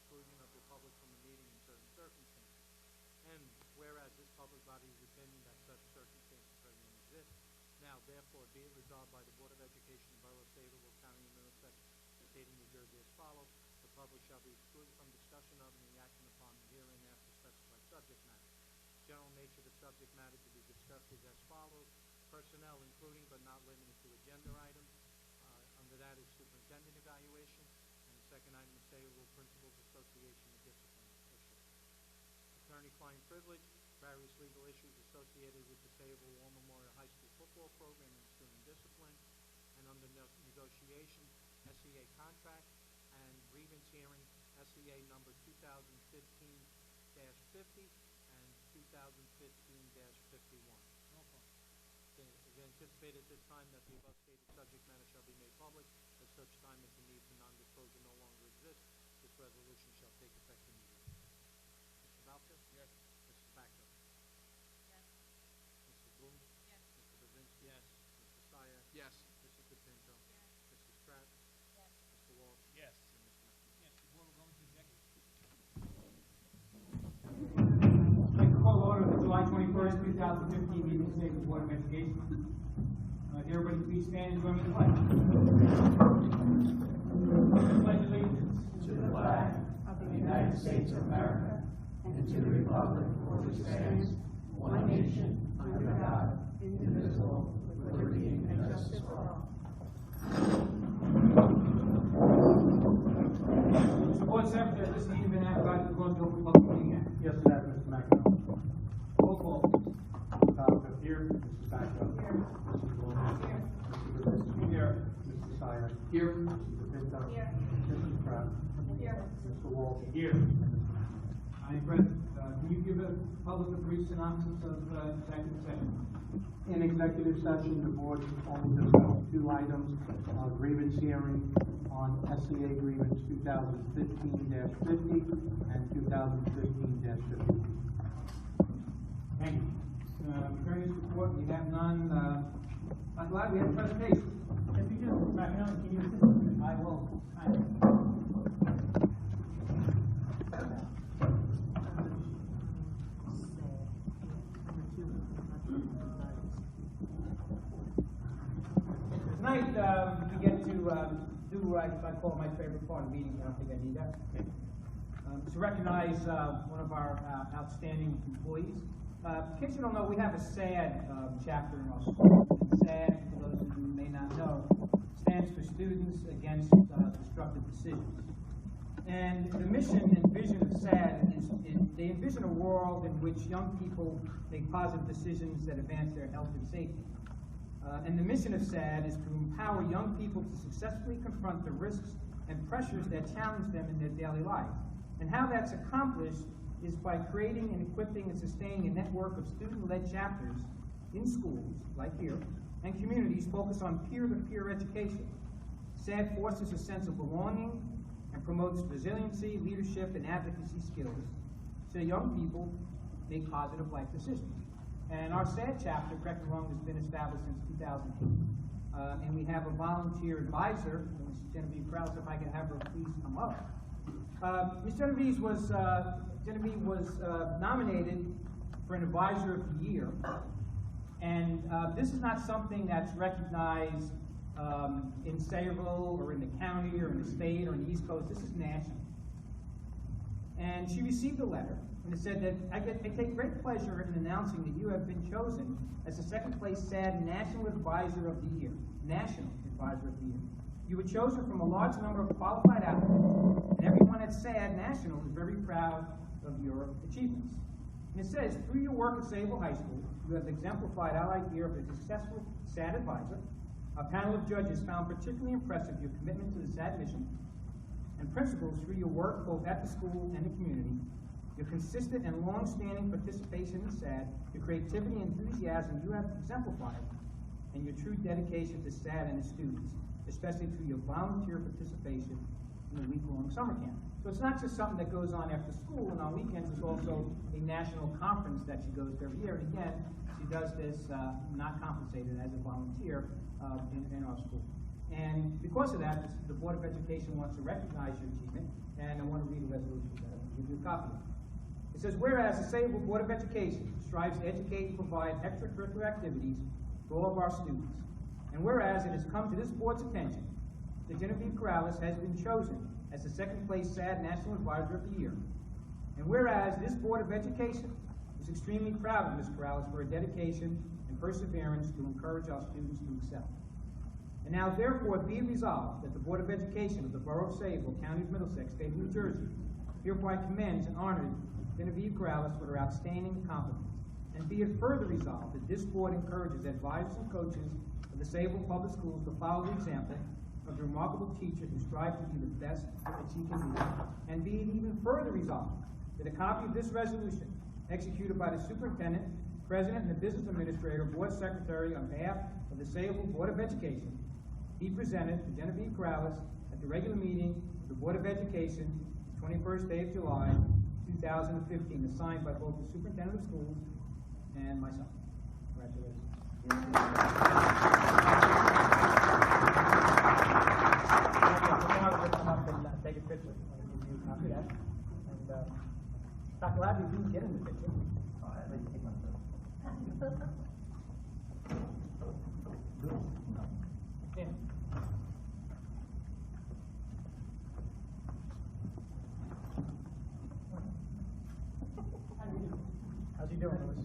exclusion of the public from a meeting in certain circumstances. And whereas this public body is opinion that such circumstances presently exist, now therefore be it resolved by the Board of Education of the Borough of Sayreville, County of Middlesex, State of New Jersey as follows: the public shall be excluded from discussion of and reaction upon the hearing after specified subject matter. General nature of the subject matter to be discussed is as follows: personnel, including but not limited to agenda items. Under that is superintendent evaluation, and the second item is Sayreville Principals Association of Discipline issues. Attorney-client privilege, various legal issues associated with the Sayreville War Memorial High School football program and student discipline, and under negotiation, SEA contract and grievance hearing, SEA number 2015-50 and 2015-51. It is anticipated at this time that the above stated subject matter shall be made public. At such time as the need for non-disclosure no longer exists, this resolution shall take effect immediately. Mr. Boucher? Yes. Mrs. Backo? Yes. Mrs. Bloom? Yes. Mr. Brzezinski? Yes. Mr. Sire? Yes. Mrs. DePinto? Yes. Mrs. Pratt? Yes. Mr. Walsh? Yes. And Ms. McNamee. Yes, before we go into executive. I'd like to call order the July 21st, 2015 meeting of the Sayreville Board of Education. Everybody please stand and join me in the pledge. Pledge allegiance to the flag of the United States of America and to the republic for which it stands, one nation, under God, indivisible, with liberty and justice for all. Mr. Board Secretary, this meeting has been advertised according to the Open Public Meeting Act. Yes, it has, Mr. McNamee. Roll call. Mr. Boucher here, Mrs. Backo. Here. Mrs. Bloom. Here. Mr. Brzezinski. Here. Mr. Sire. Here. Mrs. DePinto. Here. Mrs. Pratt. Here. Mr. Walsh. Here. Madam President, can you give a public a brief synopsis of executive session? In executive session, the board only discussed two items, grievance hearing on SEA grievance 2015-50 and 2015-50. Thank you. Attorney's report, we have none. I'm glad we have a presentation. Yes, we do. McNamee, can you assist me? I will. Tonight, we get to do what I call my favorite part of meetings. I don't think I need that. To recognize one of our outstanding employees. In case you don't know, we have a SAD chapter in our school. SAD, for those of you who may not know, stands for Students Against Destructive Decisions. And the mission and vision of SAD is they envision a world in which young people make positive decisions that advance their health and safety. And the mission of SAD is to empower young people to successfully confront the risks and pressures that challenge them in their daily lives. And how that's accomplished is by creating and equipping and sustaining a network of student-led chapters in schools, like here, and communities focused on peer-to-peer education. SAD fosters a sense of belonging and promotes resiliency, leadership, and advocacy skills so young people make positive life decisions. And our SAD chapter, correct me wrong, has been established since 2008. And we have a volunteer advisor, Ms. Genevieve Krause, if I could have her please come up. Ms. Genevieve was nominated for an Advisor of the Year. And this is not something that's recognized in Sayreville or in the county or in the state or in the East Coast. This is national. And she received a letter, and it said that I take great pleasure in announcing that you have been chosen as the second place SAD National Advisor of the Year. National Advisor of the Year. You were chosen from a large number of qualified applicants, and everyone at SAD National is very proud of your achievements. And it says, through your work at Sayreville High School, you have exemplified our idea of a successful SAD advisor. A panel of judges found particularly impressive your commitment to the SAD mission and principles through your work both at the school and the community, your consistent and long-standing participation in SAD, your creativity and enthusiasm you have exemplified, and your true dedication to SAD and its students, especially through your volunteer participation in the week-long summer camp. So it's not just something that goes on after school and on weekends, it's also a national conference that she goes to every year. And again, she does this not compensated as a volunteer in our school. And because of that, the Board of Education wants to recognize your achievement, and I want to read a resolution that I will give you a copy of. It says, whereas the Sayreville Board of Education strives to educate and provide extracurricular activities for all of our students, and whereas it has come to this board's attention that Genevieve Corrales has been chosen as the second place SAD National Advisor of the Year, and whereas this Board of Education is extremely proud of Ms. Corrales for her dedication and perseverance to encourage our students to excel. And now therefore be it resolved that the Board of Education of the Borough of Sayreville, County of Middlesex, State of New Jersey, hereby commends and honors Genevieve Corrales for her outstanding accomplishments. And be it further resolved that this board encourages advisors and coaches of the Sayreville Public Schools to follow the example of the remarkable teacher who strives to be the best that she can be. And be it even further resolved that a copy of this resolution, executed by the superintendent, president, and the business administrator, board secretary on behalf of the Sayreville Board of Education, be presented to Genevieve Corrales at the regular meeting of the Board of Education, the 21st day of July, 2015, is signed by both the superintendent of schools and myself. Congratulations. Now we'll come up and take a picture. I'll give you a copy of that. And Dr. Labby, you can get in the picture. I'd like to take my photo. Stand. How's he doing, Louis?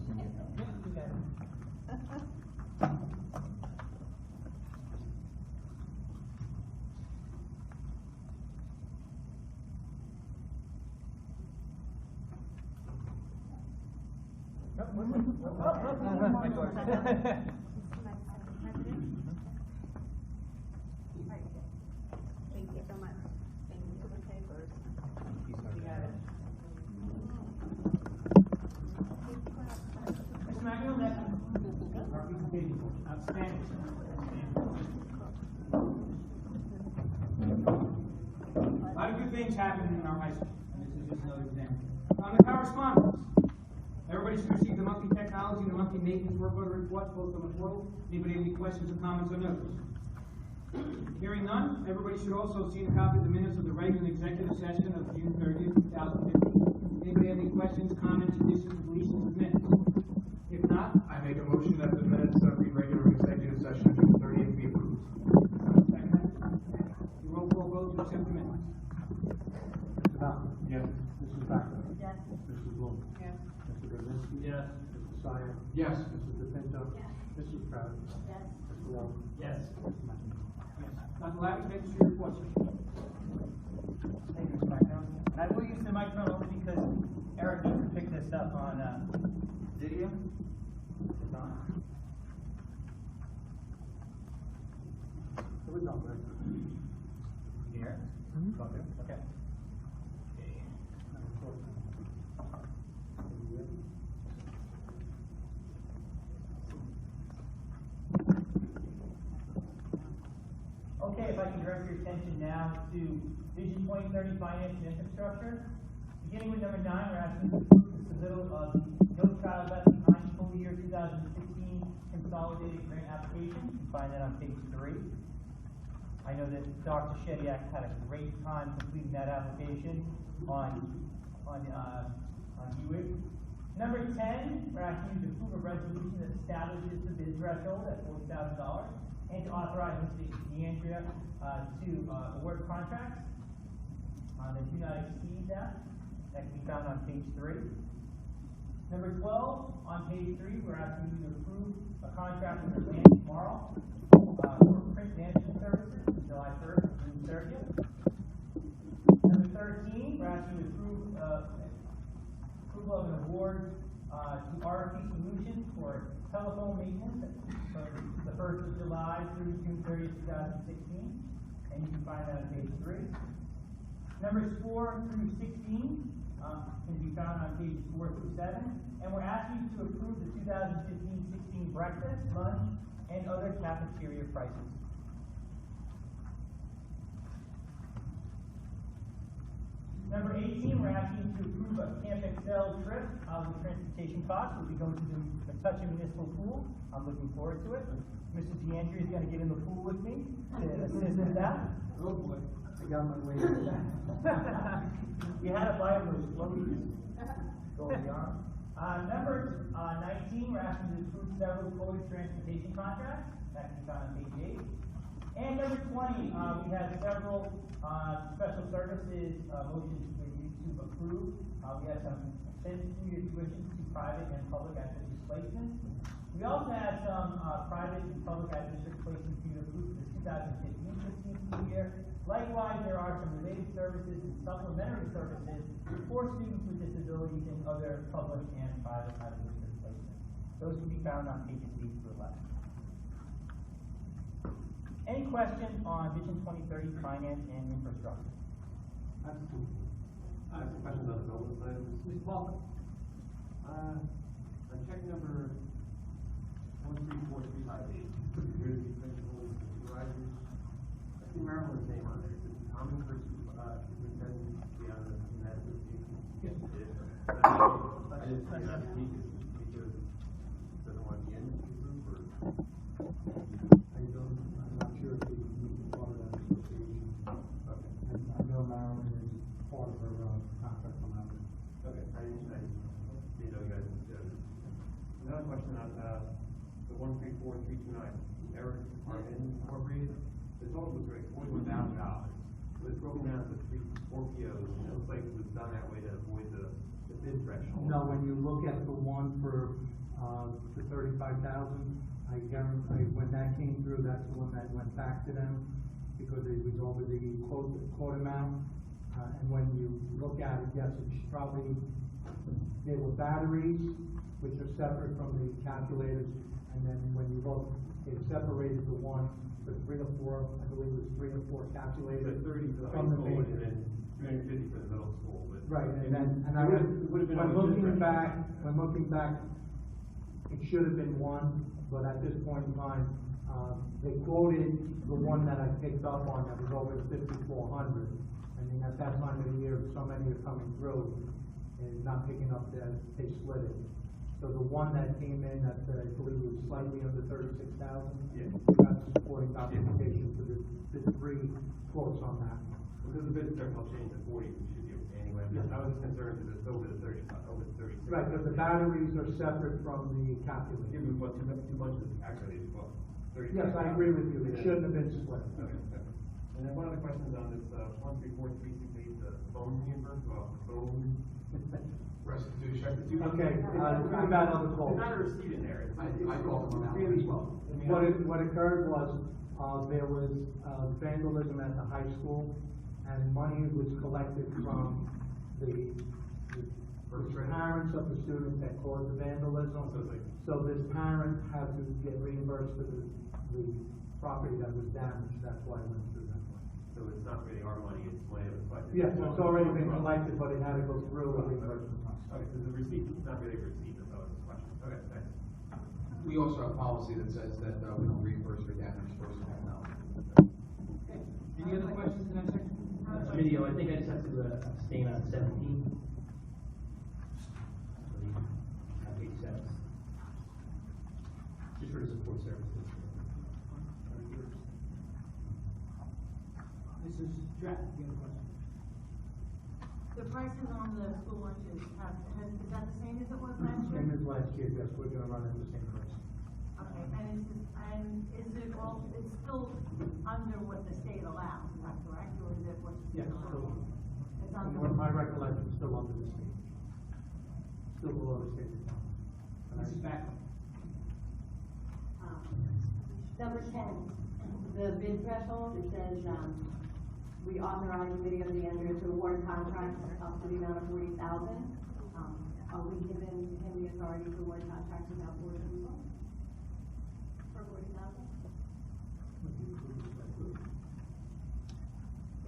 My daughter. Thank you so much. Thank you for the papers. Mr. McEnroe, that's our presentation. Outstanding. A lot of good things happening in our high school, and this is just another example. On the correspondence, everybody should receive the monthly technology and the monthly maintenance work order reports, both on the portal. Anybody have any questions or comments or notes? Hearing none, everybody should also see a copy of the minutes of the regular executive session of June 30th, 2015. Anybody have any questions, comments, additions, deletions of minutes? If not, I make a motion that the minutes of the regular executive session of June 30th be approved. second. You roll call vote to accept the minutes. Mr. Malcolm? Yes. Mrs. Becker? Yes. Mrs. Bloom? Yes. Mr. Gozinski? Yes. Mr. Sire? Yes. Mrs. DePinto? Yes. Mrs. Kraus? Yes. Mr. Lowe? Yes. Mr. McEnroe? Yes. Dr. Labby, take us through your report, sir. Thank you, Mr. McEnroe. And I will use the microphone only because Eric needs to pick this up on video. It's on. There was no break. Here? Okay. Okay, if I can direct your attention now to Vision 2030 Finance and Infrastructure. Beginning with number 9, we're asking to approve the submittal of the No Child Left Behind School Year 2016 Consolidated Grant Application. You can find that on page 3. I know that Dr. Shediak had a great time completing that application on UWIC. Number 10, we're asking you to approve a resolution that establishes the bid threshold at $40,000 and to authorize Mr. DeAndrea to award contracts that do not exceed that. That can be found on page 3. Number 12, on page 3, we're asking you to approve a contract with Atlantic Tomorrow for print management services from July 1st to June 30th. Number 13, we're asking you to approve approval of an award to RFP Solutions for telephone maintenance from the 1st of July through June 30th, 2016. And you can find that on page 3. Numbers 4 through 16 can be found on pages 4 through 7. And we're asking you to approve the 2015-16 breakfast, lunch, and other cafeteria prices. Number 18, we're asking to approve a Camp Excel trip. The transportation costs will be going to the Metuchen Municipal Pool. I'm looking forward to it. Mr. DeAndrea is going to get in the pool with me to assist with that. Oh, boy. I got my way. You had to buy him those floaties. Go beyond. Number 19, we're asking to approve several quoted transportation contracts. That can be found on page 8. And number 20, we have several special services motions for you to approve. We have some extended two-year tuitions to private and public at-district placements. We also have some private and public at-district placements for you to approve for the 2015-16 school year. Likewise, there are some related services and supplementary services for students with disabilities and other public and private out-of-district placements. Those can be found on pages 8 through 11. Any questions on Vision 2030 finance and infrastructure? I have some questions on development plans. Ms. Walker? On check number 134358, community principals and supervisors, I see Maryland's name on there. Is it common for superintendent to be on that association? Yes. It is. I didn't see that because it doesn't want to be in the group or? I'm not sure if we can part of that association. Okay. I know Marilyn is part of her contract on that. Okay, I didn't know you guys did. Another question on the 134329, Eric Department Incorporated. The total was like $41,000. It was broken down into four POs, and it looks like it was done that way to avoid the bid threshold. No, when you look at the one for the 35,000, I guarantee, when that came through, that's the one that went back to them because it was over the quote amount. And when you look at it, yes, it's probably, there were batteries, which are separate from the calculators. And then when you look, it separated the one for 3 or 4, I believe it was 3 or 4 calculators. So 30 for the high from the school base. and then 350 for the middle school. But Right, and then, and it would've been when over looking this back, it should have been one, but at this point in time, they quoted the one that I picked up on that was over 5,400. I mean, at that time of the year, so many are coming through and not picking up they split it. So the one that came in at, I believe it was slightly under 36,000. Yeah. We got the supporting documentation for the 3 quotes on that. because the bid threshold changed to 40, we should be okay anyway. Yeah. I was concerned because it's over the 35, over the 36. Right, but the batteries are separate from the calculator. Give me what, too much of the calculated, well, 30. Yes, I agree with you, it shouldn't have been split. Okay, okay. And then one other question on this, 134368, the phone reimbursement, phone restitution. Okay, I got another call. There's not a receipt in there. I called them on that one Really as well. What occurred was, there was vandalism at the high school, and money was collected from the parents of the students that caused the vandalism. So this parent had to get reimbursed for the property that was damaged, that's why it went through that way. So it's not really our money, it's money that was collected. Yes, it's already been collected, but it had to go through a reimbursement process. Okay, so the receipt, it's not really a receipt, that's always a question. Okay, thanks. We also have a policy that says that we don't reimburse for damage first and now. Any other questions in that section? Video, I think I just have to abstain on 17. Page 7. Just for the support services. Mrs. Dratt, you have a question? The prices on the school lunches is that the same as it was last year? Same as last year, yes, we're gonna run at the same price. Okay, and is it all, it's still under what the state allows, is that correct, or is it what the Yes, state allows? still, It's from under. what my recollection, still under the state. Still below the state requirement. Mrs. Backer? Number 10, the bid threshold, it says, we authorize the city of DeAndrea to award contracts up to the amount of 40,000. Are we given him the authority to award contracts without board approval? For 40,000?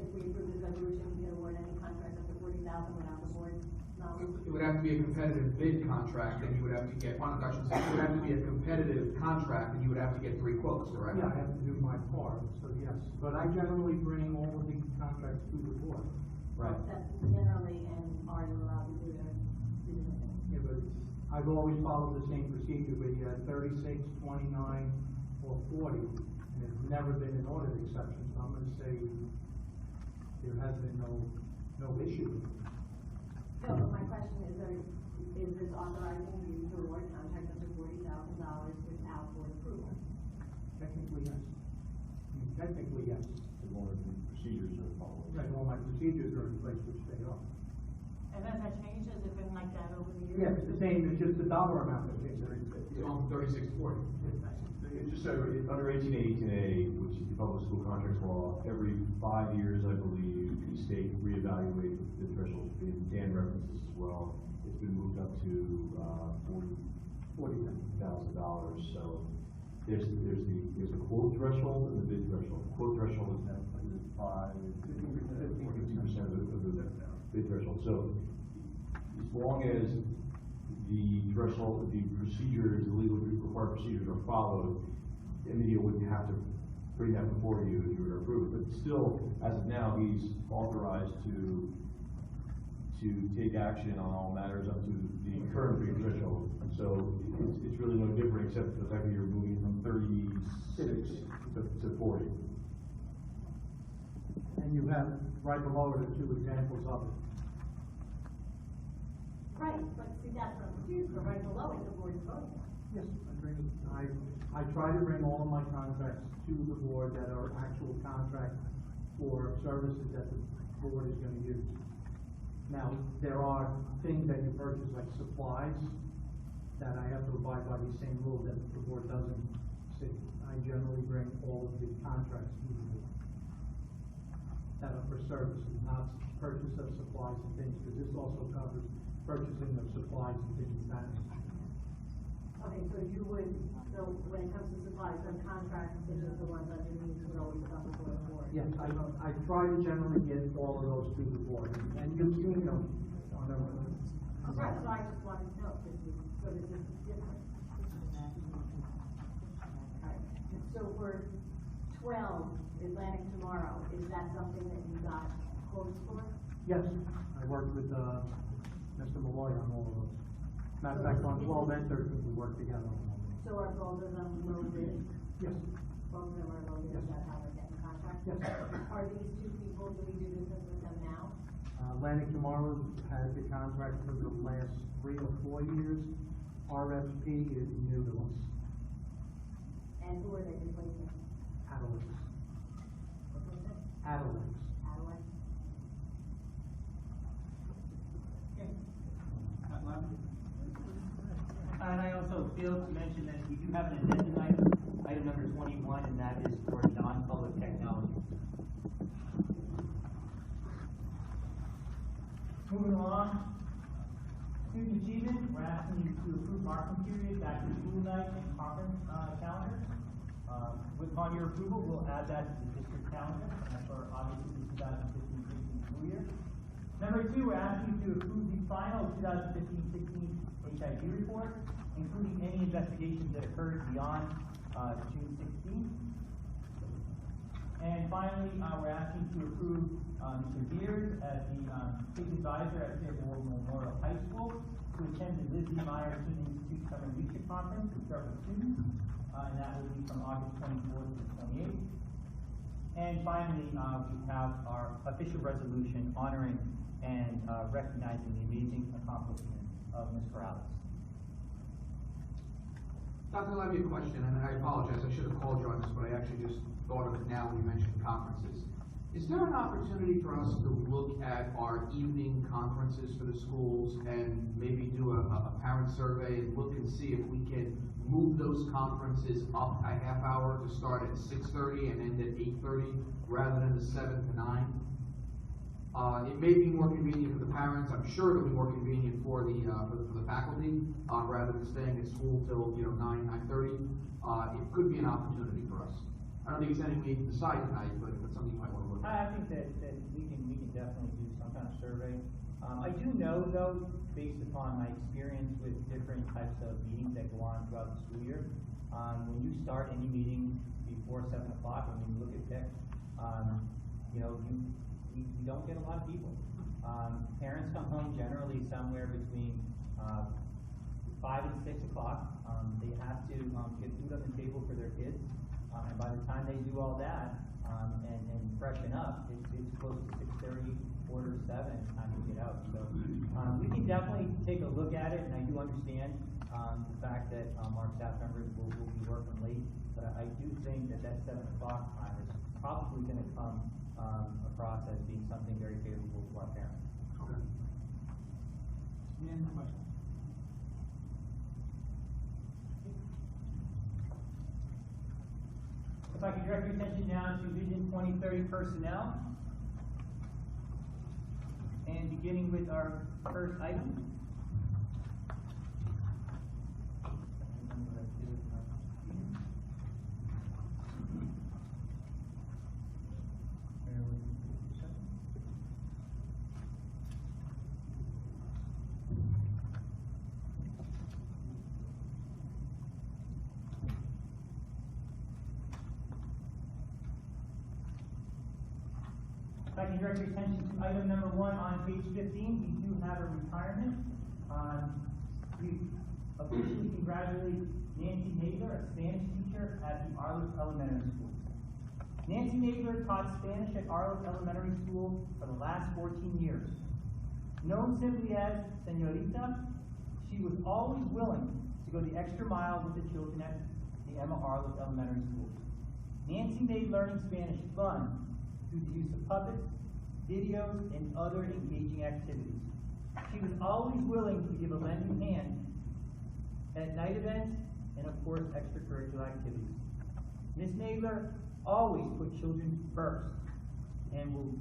If we approve this resolution, we can award any contract up to 40,000 without the board knowledge? It would have to be a competitive bid contract, and you would have to get, it would have to be a competitive contract, and you would have to get 3 quotes, correct? Yeah, I have to do my part, so yes, but I generally bring all of the contracts to the board. Right. That's generally, and are you allowed to do their, Yeah, but I've always followed the same procedure where you had 36, 29, or 40, and there's never been an audit exception, so I'm gonna say there has been no issue. No, but my question is this authorizing you to award contract up to $40,000 without board approval? Technically, yes. I mean, technically, yes. As long as the procedures are followed. Right, all my procedures are in place, which they are. And has that changed? Has it been like that over the years? Yeah, it's the same, it's just the dollar amount that changed. It's on 36 to 40. It's just so, under 1818A, which is the public school contracts law, every 5 years, I believe, the state reevaluate the thresholds. Dan references as well. It's been moved up to, $40,000. So there's the quote threshold and the bid threshold. The quote threshold is now, I think it's 52% of the bid threshold. So as long as the threshold, the procedures, the legally required procedures are followed, NVIDIA wouldn't have to bring that before you if you were to approve it. But still, as of now, he's authorized to take action on all matters up to the current bid threshold. And so it's really no different except for the fact that you're moving from 36 to 40. And you have right below it the two examples of it. Right, but see, that's what I'm confused, but right below it, the board is voting. Yes, I try to bring all of my contracts to the board that are actual contracts for services that the board is gonna use. Now, there are things that you purchase, like supplies, that I have to abide by these same rules that the board doesn't see. I generally bring all of the contracts to the board that are for services, not purchase of supplies and things, because this also covers purchasing of supplies and things of that nature. Okay, so you would, so when it comes to supplies, some contracts, such as the ones underneath, would always come before the board. Yes, I try to generally get all of those to the board, and you've seen them on the. Right, so I just wanted to know, so this is different. Alright, so for 12, Atlantic tomorrow, is that something that you got quotes for? Yes, I worked with, Mr. Malloy on all of those. Matter of fact, on 12 and 13, we worked together on all of those. So are both of them low bid? Yes. Both of them are low bid, is that how we're getting contracts? Yes. Are these two people, do we do business with them now? Atlantic Tomorrow has the contract for the last 3 or 4 years. RFP is new to us. And who are they replacing? Adalix. What was it? Adalix. Adelaide? And I also failed to mention that we do have an addendum item number 21, and that is for non-public technology. Moving along, student achievement, we're asking you to approve marking period, back to school night, and conference calendar. Upon your approval, we'll add that to the district calendar, for obviously the 2015-16 school year. Number 2, we're asking you to approve the final 2015-16 HIV report, including any investigations that occurred beyond June 16th. And finally, we're asking to approve Mr. Beers as the state advisor at Sayreville Memorial High School to attend the Liz E. Meyer Teen Institute Summer Leadership Conference to start with students, and that will be from August 24th to 28th. And finally, we have our official resolution honoring and recognizing the amazing accomplishments of Ms. Corrales. Dr. Levy, a question, and I apologize, I should have called you on this, but I actually just thought of it now when you mentioned conferences. Is there an opportunity for us to look at our evening conferences for the schools and maybe do a parent survey and look and see if we can move those conferences up a half hour to start at 6:30 and end at 8:30 rather than the 7 to 9? It may be more convenient for the parents. I'm sure it'll be more convenient for the faculty rather than staying at school till 9:30. It could be an opportunity for us. I don't think it's anything we need to decide tonight, but it's something you might want to look at. I think that we can definitely do some kind of survey. I do know though, based upon my experience with different types of meetings that go on throughout the school year, when you start any meeting before 7 o'clock, when you look at text, we don't get a lot of people. Parents come home generally somewhere between, 5 and 6 o'clock. They have to, get food on the table for their kids. And by the time they do all that, and freshen up, it's close to 6:30, quarter to 7, it's time to get out. So, we can definitely take a look at it, and I do understand, the fact that, our staff members will be working late, but I do think that 7 o'clock time is probably gonna come, across as being something very favorable to our parents. Okay. Any other questions? If I could direct your attention now to Vision 2030 personnel. And beginning with our first item. If I can direct your attention to item number 1 on page 15, we do have a retirement. We officially congratulate Nancy Nagler, a Spanish teacher at the Arliss Elementary School. Nancy Nagler taught Spanish at Arliss Elementary School for the last 14 years. Known simply as Señorita, she was always willing to go the extra mile with the children at the Emma Arliss Elementary School. Nancy made learning Spanish fun through the use of puppets, videos, and other engaging activities. She was always willing to give a lending hand at night events and, of course, extracurricular activities. Ms. Nagler always put children first and will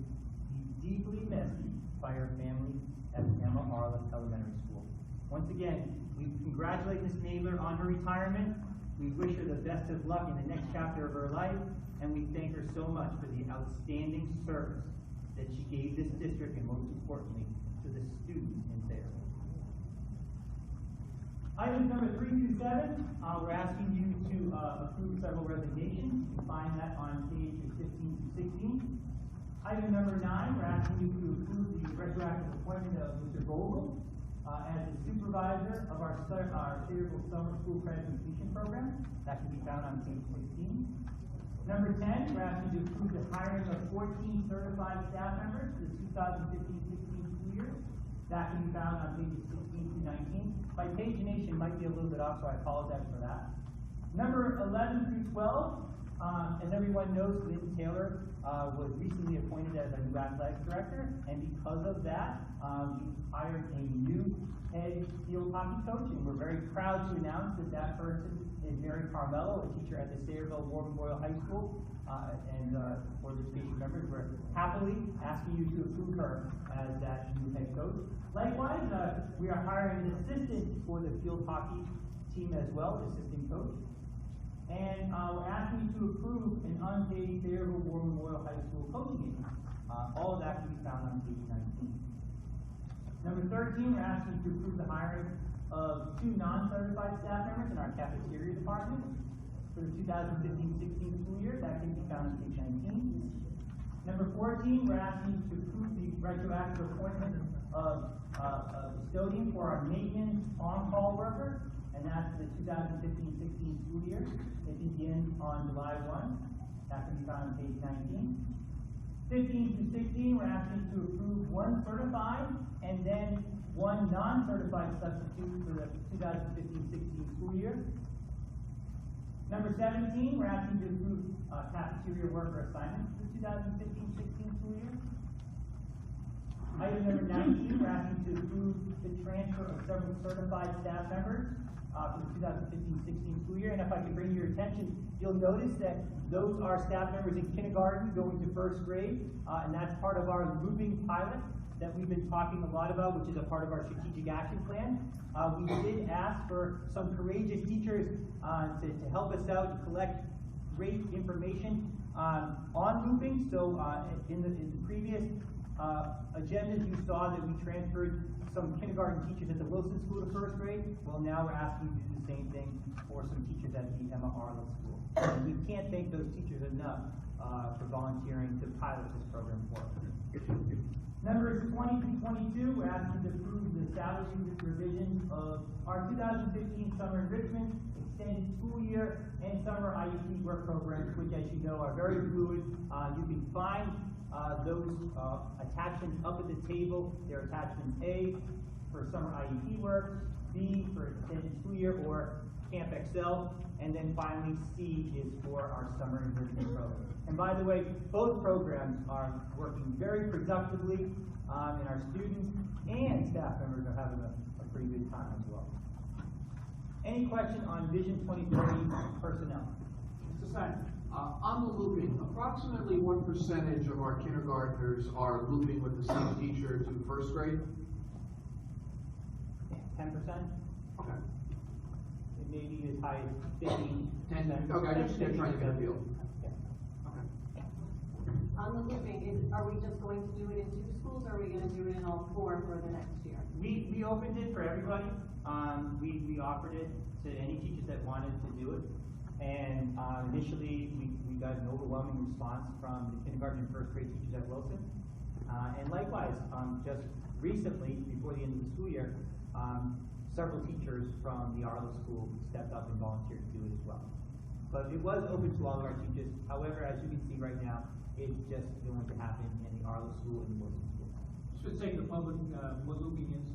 be deeply missed by her family at Emma Arliss Elementary School. Once again, we congratulate Ms. Nagler on her retirement. We wish her the best of luck in the next chapter of her life, and we thank her so much for the outstanding service that she gave this district, and most importantly, to the students in Sayreville. Items number 3 through 7, we're asking you to approve several resignations. You can find that on pages 15 to 16. Item number 9, we're asking you to approve the retroactive appointment of Mr. Vogel as the supervisor of our Sayreville Summer School Credit Completion Program. That can be found on page 16. Number 10, we're asking you to approve the hiring of 14 certified staff members for the 2015-16 school year. That can be found on pages 16 through 19. My pagination might be a little bit off, so I apologize for that. Number 11 through 12, as everyone knows, Lynn Taylor was recently appointed as our new athletics director, and because of that, we hired a new head field hockey coach, and we're very proud to announce that that person is Mary Carmelo, a teacher at the Sayreville War Memorial High School, and for the station members, we're happily asking you to approve her as that new head coach. Likewise, we are hiring an assistant for the field hockey team as well, assistant coach. And we're asking you to approve an unpaid Sayreville War Memorial High School coaching aide. All of that can be found on page 19. Number 13, we're asking you to approve the hiring of 2 non-certified staff members in our cafeteria department for the 2015-16 school year. That can be found on page 19. Number 14, we're asking you to approve the retroactive appointment of a custodian for our maintenance on-call worker, and that's the 2015-16 school year. It begins on July 1. That can be found on page 19. 15 through 16, we're asking to approve 1 certified and then 1 non-certified substitute for the 2015-16 school year. Number 17, we're asking to approve cafeteria worker assignments for the 2015-16 school year. Item number 19, we're asking to approve the transfer of several certified staff members for the 2015-16 school year. And if I could bring your attention, you'll notice that those are staff members in kindergarten going to 1st grade, and that's part of our looping pilot that we've been talking a lot about, which is a part of our strategic action plan. We did ask for some courageous teachers to help us out to collect great information on looping. So in the previous agendas, you saw that we transferred some kindergarten teachers at the Wilson School to 1st grade. Well, now we're asking you to do the same thing for some teachers at the Emma Arliss School. And we can't thank those teachers enough for volunteering to pilot this program for us. Numbers 20 through 22, we're asking to approve the salary revisions of our 2015 summer enrichment, extended school year, and summer IUP work programs, which, as you know, are very fluid. You can find those attachments up at the table. They're attachment A for summer IUP work, B for extended school year or Camp Excel, and then finally C is for our summer enrichment program. And by the way, both programs are working very productively, and our students and staff members are having a pretty good time as well. Any question on Vision 2030 personnel? Mr. Stein, on the looping, approximately what percentage of our kindergartners are looping with the same teacher to first grade? 10%? Okay. It may be as high as 15. 10, okay, I'm just trying to get a feel. Yeah. Okay. On the looping, are we just going to do it in 2 schools, or are we gonna do it in all 4 for the next year? We opened it for everybody. We offered it to any teachers that wanted to do it. And initially, we got an overwhelming response from the kindergarten and first grade teachers at Wilson. And likewise, just recently, before the end of the school year, several teachers from the Arlo school stepped up and volunteered to do it as well. But it was open to all of our teachers. However, as you can see right now, it's just going to happen in the Arlo school and the Wilson school. Should say to the public, what looping is.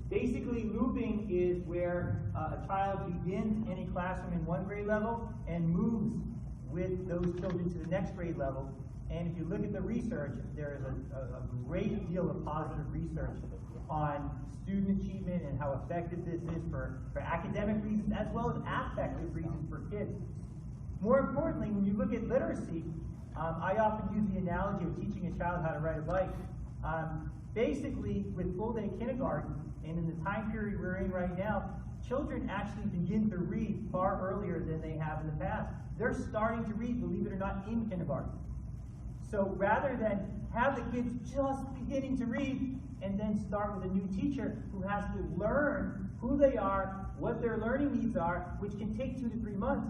Basically, looping is where a child begins in a classroom in one grade level and moves with those children to the next grade level. And if you look at the research, there is a great deal of positive research on student achievement and how effective this is for academic reasons as well as affective reasons for kids. More importantly, when you look at literacy, I often use the analogy of teaching a child how to ride a bike. Basically, with full-day kindergarten, and in the time period we're in right now, children actually begin to read far earlier than they have in the past. They're starting to read, believe it or not, in kindergarten. So rather than have the kids just beginning to read and then start with a new teacher who has to learn who they are, what their learning needs are, which can take 2 to 3 months,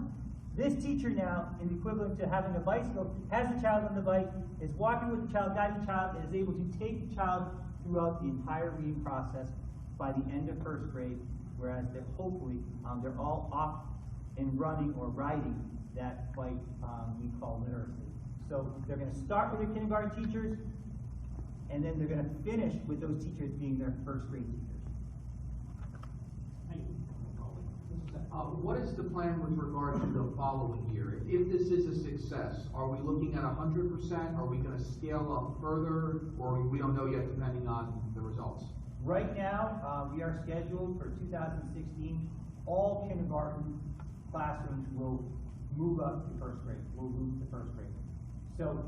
this teacher now, in the equivalent to having a bicycle, has the child on the bike, is walking with the child, guiding the child, and is able to take the child throughout the entire reading process by the end of first grade, whereas they're hopefully, they're all off and running or riding that bike we call literacy. So they're going to start with their kindergarten teachers, and then they're going to finish with those teachers being their first grade teachers. What is the plan with regard to the following year? If this is a success, are we looking at 100%? Are we going to scale up further? Or we don't know yet, depending on the results? Right now, we are scheduled for 2016. All kindergarten classrooms will move up to first grade. Will move to first grade. So,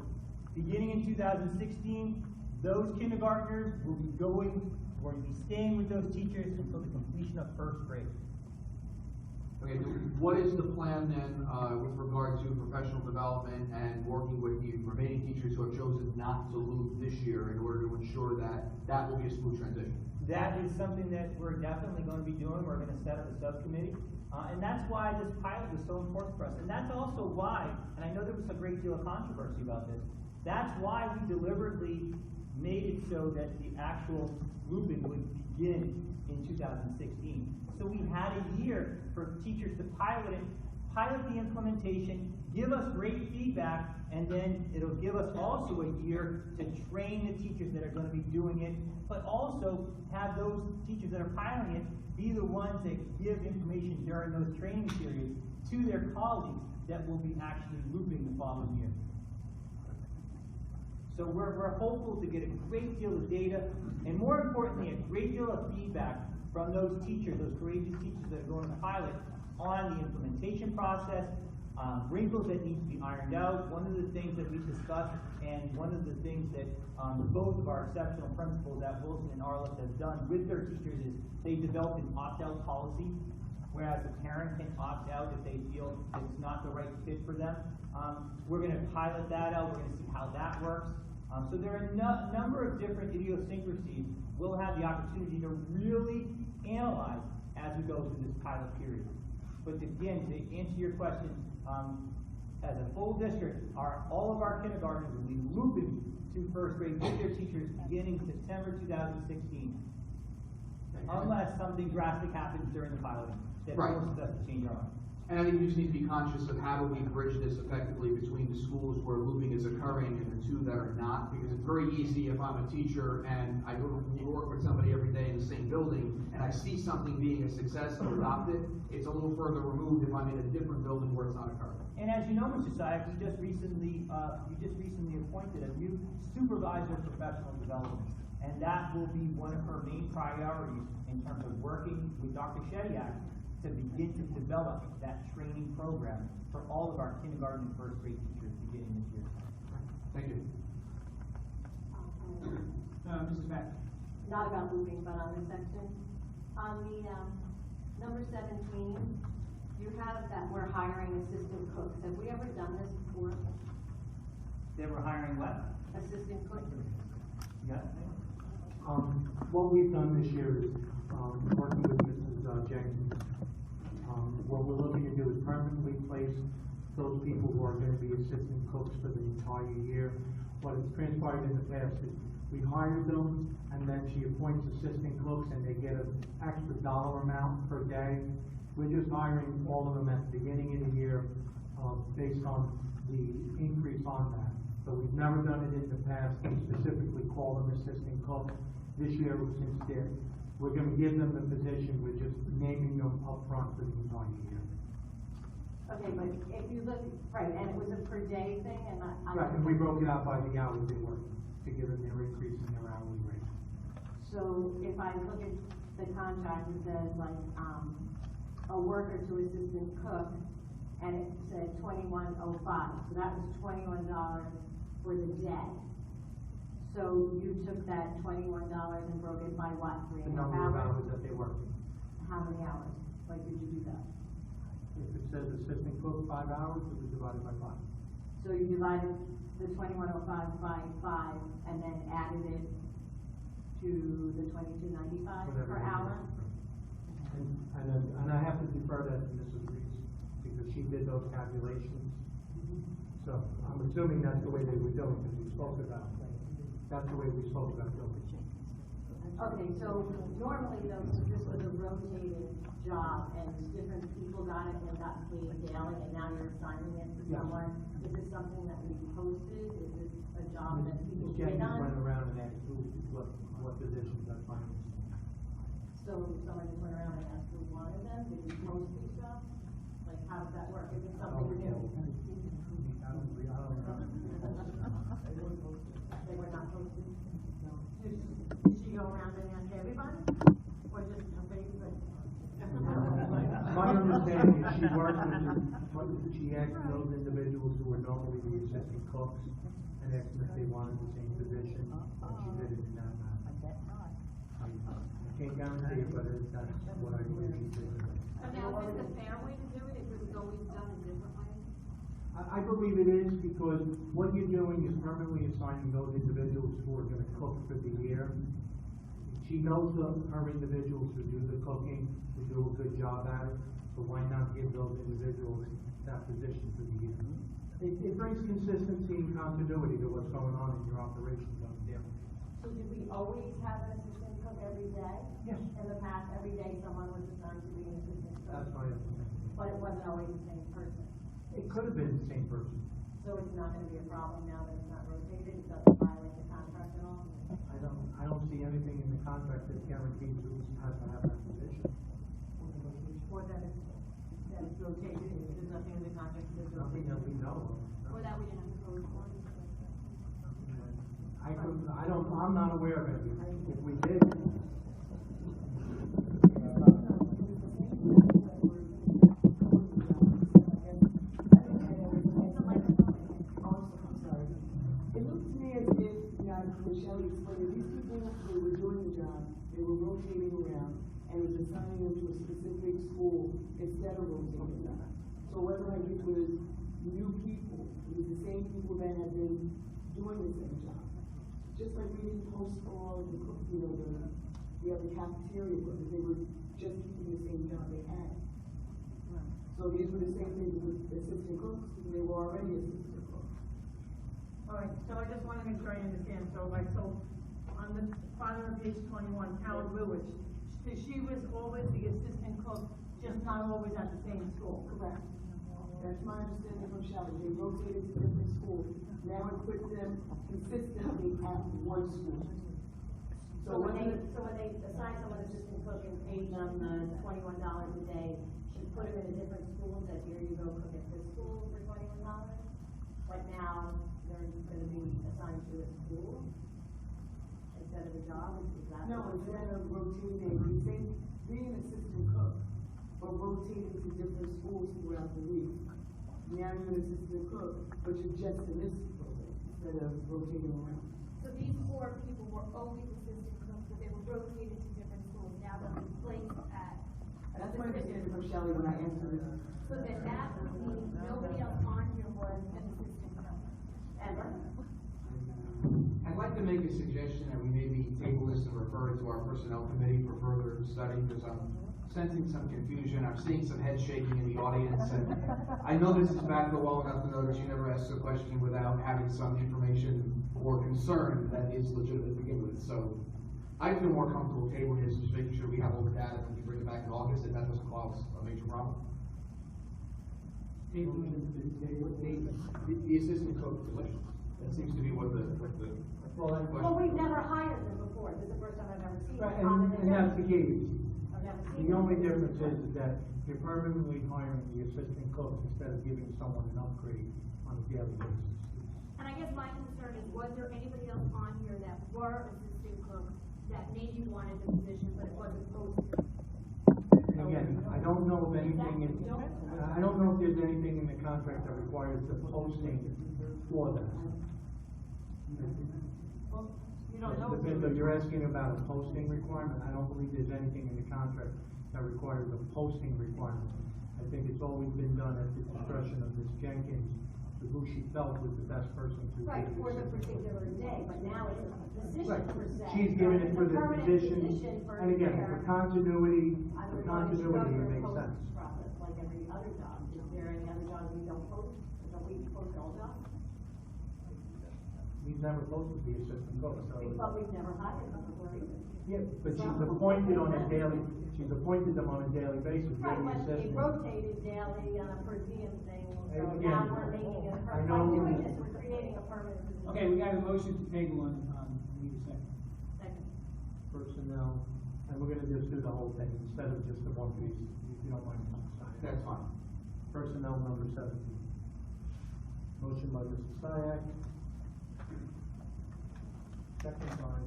beginning in 2016, those kindergartners will be staying with those teachers until the completion of first grade. Okay, what is the plan then with regard to professional development and working with the remaining teachers who have chosen not to loop this year in order to ensure that that will be a smooth transition? That is something that we're definitely going to be doing. We're going to set up a subcommittee. And that's why this pilot was so important for us. And that's also why, and I know there was a great deal of controversy about this, that's why we deliberately made it so that the actual looping would begin in 2016. So we had a year for teachers to pilot it, pilot the implementation, give us great feedback, and then it'll give us also a year to train the teachers that are going to be doing it, but also have those teachers that are piloting it be the ones that give information during those training periods to their colleagues that will be actually looping the following year. So we're hopeful to get a great deal of data, and more importantly, a great deal of feedback from those teachers, those courageous teachers that are going to pilot on the implementation process, wrinkles that need to be ironed out. One of the things that we discussed, and one of the things that both of our exceptional principals at Wilson and Arliss have done with their teachers is they developed an opt-out policy, whereas the parent can opt out if they feel it's not the right fit for them. We're going to pilot that out. We're going to see how that works. So there are a number of different idiosyncrasies we'll have the opportunity to really analyze as we go through this pilot period. But again, to answer your question, as a full district, all of our kindergartners will be looping to first grade with their teachers beginning September 2016. Unless something drastic happens during the pilot that Right. forces us to change our mind. And I think you just need to be conscious of how do we bridge this effectively between the schools where looping is occurring and the two that are not, because it's very easy if I'm a teacher and I go to New York with somebody every day in the same building, and I see something being a success to adopt it, it's a little further removed if I'm in a different building where it's not occurring. And as you know, Mr. Sayak, you just recently appointed a new supervisor of professional development. And that will be one of her main priorities in terms of working with Dr. Shediak to begin to develop that training program for all of our kindergarten and first grade teachers beginning this year. Thank you. Mrs. Mack. Not about looping, but on this section. On the, number 17, you have that we're hiring assistant cooks. Have we ever done this before? They were hiring what? Assistant cooks? Yeah. What we've done this year is, working with Mrs. Jenkins, what we're looking to do is permanently place those people who are gonna be assistant cooks for the entire year. What has transpired in the past is we hired them, and then she appoints assistant cooks, and they get an extra dollar amount per day. We're just hiring all of them at the beginning of the year, based on the increase on that. So we've never done it in the past, we specifically call them assistant cooks. This year, since we're gonna give them the position, we're just naming them up front for the entire year. Okay, but if you look, right, and it was a per day thing, and I. Right, and we broke it out by the hours they work, to give them their increase in their hourly rate. So if I look at the contract, it says like, a worker to assistant cook, and it said $21.05, so that was $21 for the day. So you took that $21 and broke it by what, The number of hours that they work. How many hours? Like, did you do that? If it says assistant cook 5 hours, it was divided by 5. So you divided the $21.05 by 5, and then added it to the $22.95 per hour? And I have to defer that to Mrs. Reese, because she did those calculations. So I'm assuming that's the way they were doing, because we spoke about, that's the way we spoke about doing it. Okay, so normally though, this was a rotated job, and different people got it and got paid daily, and now you're assigning it to Yeah. someone. Is this something that we posted? Is this a job that people Ms. bid Jenkins went on? around and asked what positions that's fine. So someone just went around and asked who wanted them? Did you post these jobs? Like, how does that work? Is it something new? I don't know. They were not posted? No. Did she go around and ask everybody? Or just somebody, but? My understanding is she worked with, she asked those individuals who were normally the assistant cooks, and asked them if they wanted the same position, and she did it in that manner. I can't guarantee it, but that's what I believe she did. And now, is this a fair way to do it, if it was always done a different way? I believe it is, because what you're doing is permanently assigning those individuals who are gonna cook for the year. She knows her individuals who do the cooking, who do a good job at it, so why not give those individuals that position for the year? It brings consistency and continuity to what's going on in your operations on a daily basis. So did we always have an assistant cook every day? Yes. In the past, every day someone was assigned to be an assistant cook? That's my understanding. But it wasn't always the same person? It could have been the same person. So it's not gonna be a problem now that it's not rotated, it doesn't violate the contract at all? I don't see anything in the contract that guarantees who has to have that position. Or that it's rotated, there's nothing in the contract that says Nothing rotated? that we know of. Or that we didn't have to post one? I'm not aware of any. If we did, It looked to me as if, Michelle explained, these people, they were doing the job, they were rotating around, and it was assigning them to a specific school instead of rotating them. So whether like it was new people, it was the same people that had been doing the same job. Just like we didn't post all the, the other cafeteria workers, they were just keeping the same job they had. So these were the same things with assistant cooks, they were already a sister cook. All right, so I just wanna make sure I understand, so on the bottom of page 21, Carol Lewis, she was always the assistant cook, just not always at the same school. Correct. That's my understanding from Shelley. They rotated to different schools. Now it puts them consistently at one school. So when they assign someone assistant cook and pay them the $21 a day, she put them in a different school and said, here you go, cook at this school for $21? But now they're gonna be assigned to a school instead of a job, is that? No, instead of rotating, we say being an assistant cook, but rotating to different schools throughout the week. Now you're an assistant cook, but you're just in this building instead of rotating around. So these 4 people were always assistant cooks, but they were rotated to different schools, now they're placed at. That's my understanding from Shelley when I asked her this. So then that would mean nobody else on here was an assistant cook. Ever? I'd like to make a suggestion that we maybe table this and refer it to our personnel committee for further study, because I'm sensing some confusion. I'm seeing some head shaking in the audience, and I know this is back well enough to know that you never ask a question without having some information or concern that is legitimate to begin with. So I feel more comfortable tabling this, just making sure we have all the data when we bring it back in August, and that doesn't cause a major problem. The assistant cook position. That seems to be what the Well, we've never hired them before, this is the first time I've ever seen Right, it. and that's the key. I've never seen it. The only difference is that you're permanently hiring the assistant cook instead of giving someone an upgrade on a daily basis. And I guess my concern is, was there anybody else on here that were assistant cooks that maybe wanted the position, but it wasn't posted? And again, I don't know of anything I don't know if there's anything in the contract that requires the posting for that. Well, you don't know. So you're asking about a posting requirement? I don't believe there's anything in the contract that requires a posting requirement. I think it's always been done at the discretion of Ms. Jenkins, to who she felt was the best person to do Right, the for the assistant. particular day, but now it's a position Right. per se. She's given it It's for a the permanent position, for and again, there. for continuity, I for would want it to go continuity, it through a makes post sense. process, like every other job. Is there any other jobs we don't post? Don't we post all jobs? He's never posted the assistant cook, so. But we've never hired them before either. Yeah, but she's appointed on a daily, she's appointed them on a daily basis, Right, they're the but they assistant. rotated daily on a per diem thing, so And now again, we're making it, I by know- doing this, we're creating a permanent position. Okay, we got a motion to table on, need a second. Second. Personnel, and we're gonna just do the whole thing instead of just the one piece, if you don't mind. That's fine. Personnel number 17. Motion by Mr. Syak. Second by.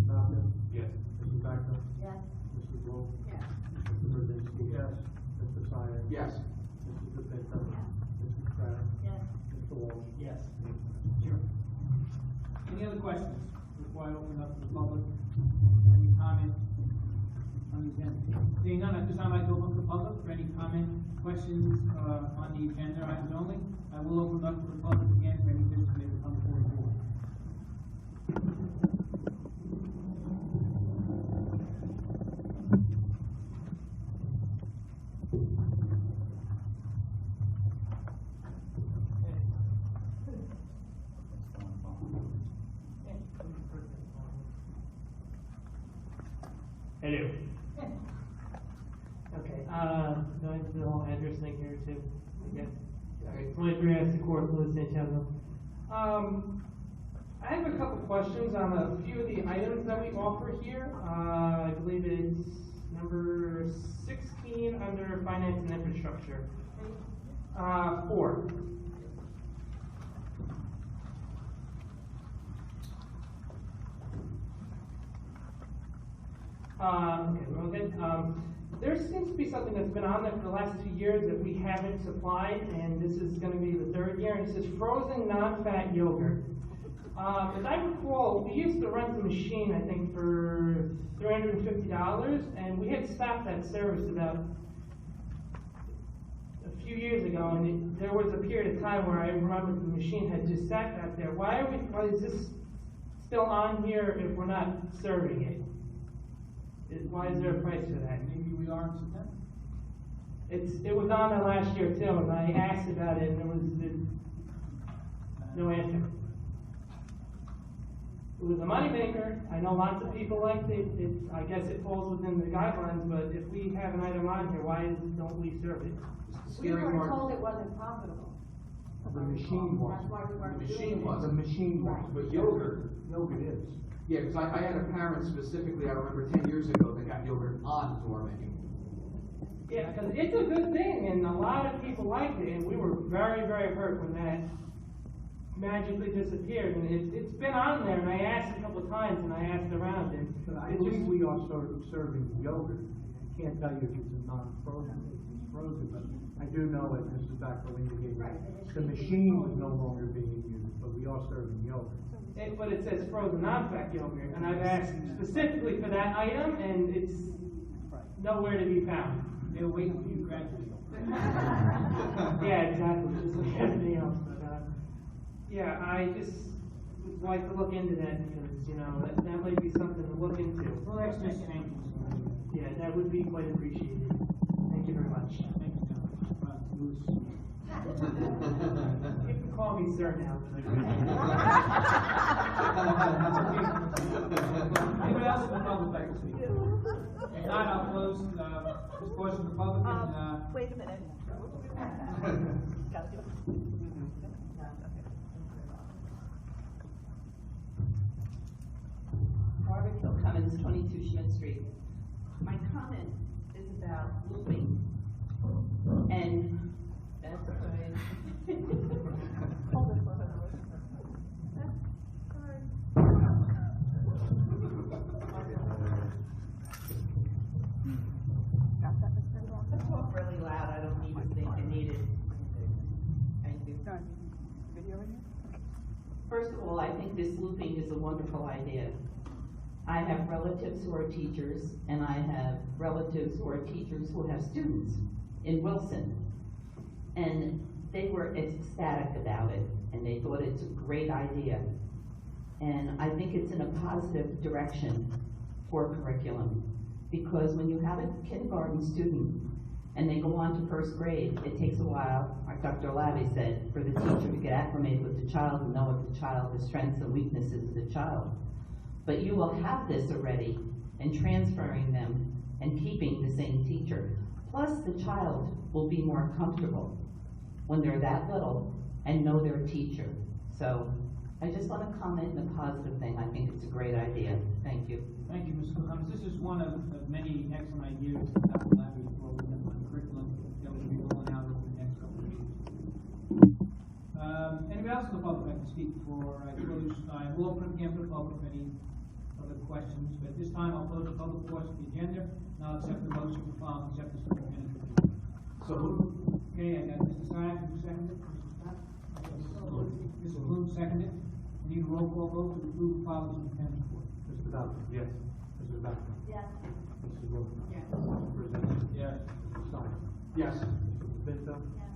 Dr. Yes. Mrs. Becker. Yes. Mrs. Wolf. Yes. Mr. Brzezinski. Yes. Mr. Syak. Yes. Mrs. DePitta. Mrs. Kraft. Yes. Mr. Walsh. Yes. Any other questions before I open up to the public? Any comment on the agenda? Seeing none, at this time I'd like to open up to the public for any comment, questions, on the agenda items only. I will open up to the public again for any business may come before the board. Hello. Okay, going to the whole address thing here too, again. Alright, 23 Astor Court, Louis St. Chandler. I have a couple questions on a few of the items that we offer here. I believe it's number 16 under finance and infrastructure. 4. Okay, we're all good. There seems to be something that's been on there for the last 2 years that we haven't supplied, and this is going to be the 3rd year, and it says frozen non-fat yogurt. As I recall, we used to rent the machine, I think, for $350, and we had stopped that service about a few years ago, and there was a period of time where I remember the machine had just sat back there. Why is this still on here if we're not serving it? Why is there a price for that? Maybe we are in September. It was on there last year too, and I asked about it, and there was no answer. It was a moneymaker. I know lots of people liked it. I guess it falls within the guidelines, but if we have an item on here, why don't we serve it? We were told it wasn't profitable. The machine was. That's why we weren't The doing machine it. was. The machine was. But yogurt, is. yeah, because I had a parent specifically, I remember 10 years ago, that got yogurt on our menu. Yeah, because it's a good thing, and a lot of people liked it, and we were very, very hurt when that magically disappeared. And it's been on there, and I asked a couple of times, and I asked around, and But I it believe just, we are serving yogurt. I can't tell you if it's a non-frozen, if it's frozen, but I do know, as Mrs. Backel indicated, the machine was no longer being used, but we are serving yogurt. but it says frozen non-fat yogurt, and I've asked specifically for that item, and it's nowhere to be found. They're waiting for you to graduate. Yeah, exactly, just like everything else, but, yeah, I just would like to look into that, because, you know, that might be something to look into. Well, that's just thank you. Yeah, that would be quite appreciated. Thank you very much. Thank you, John. Bruce. You can call me sir now. Anybody else in the public like to speak? If not, I'll close, this portion of the public and, Wait a minute. Gotta do it. Barbara Hill Cummins, 22 Schmidt Street. My comment is about looping. And that's all right. Hold this one. I talk really loud, I don't need to think, I need it. Thank you. Video in here? First of all, I think this looping is a wonderful idea. I have relatives who are teachers, and I have relatives who are teachers who have students in Wilson. And they were ecstatic about it, and they thought it's a great idea. And I think it's in a positive direction for curriculum, because when you have a kindergarten student and they go on to first grade, it takes a while, like Dr. Lavi said, for the teacher to get acclimated with the child and know what the child, the strengths and weaknesses of the child. But you will have this already, and transferring them and keeping the same teacher. Plus, the child will be more comfortable when they're that little and know their teacher. So I just want to comment on the positive thing. I think it's a great idea. Thank you. thank you, Ms. Cummins. This is one of many excellent ideas that Dr. Labby brought in on curriculum that will be rolling out over the next couple of years. Anybody else in the public like to speak before I close? I will open up again for the public for any other questions, but this time I'll close the public portion of the agenda, and I'll accept the motion to file, accept the superintendent's report. So, Okay, I got Mr. Sine, who seconded? Mr. Scott? Mr. Bloom seconded. We need a roll call vote to approve the file of the superintendent's report. Mr. Backel? Yes. Mrs. Backel? Yes. Mrs. Wilson? Yes. Mr. Brzezinski? Yes. Mr. Stein? yes. Mr. Pinto? Yes.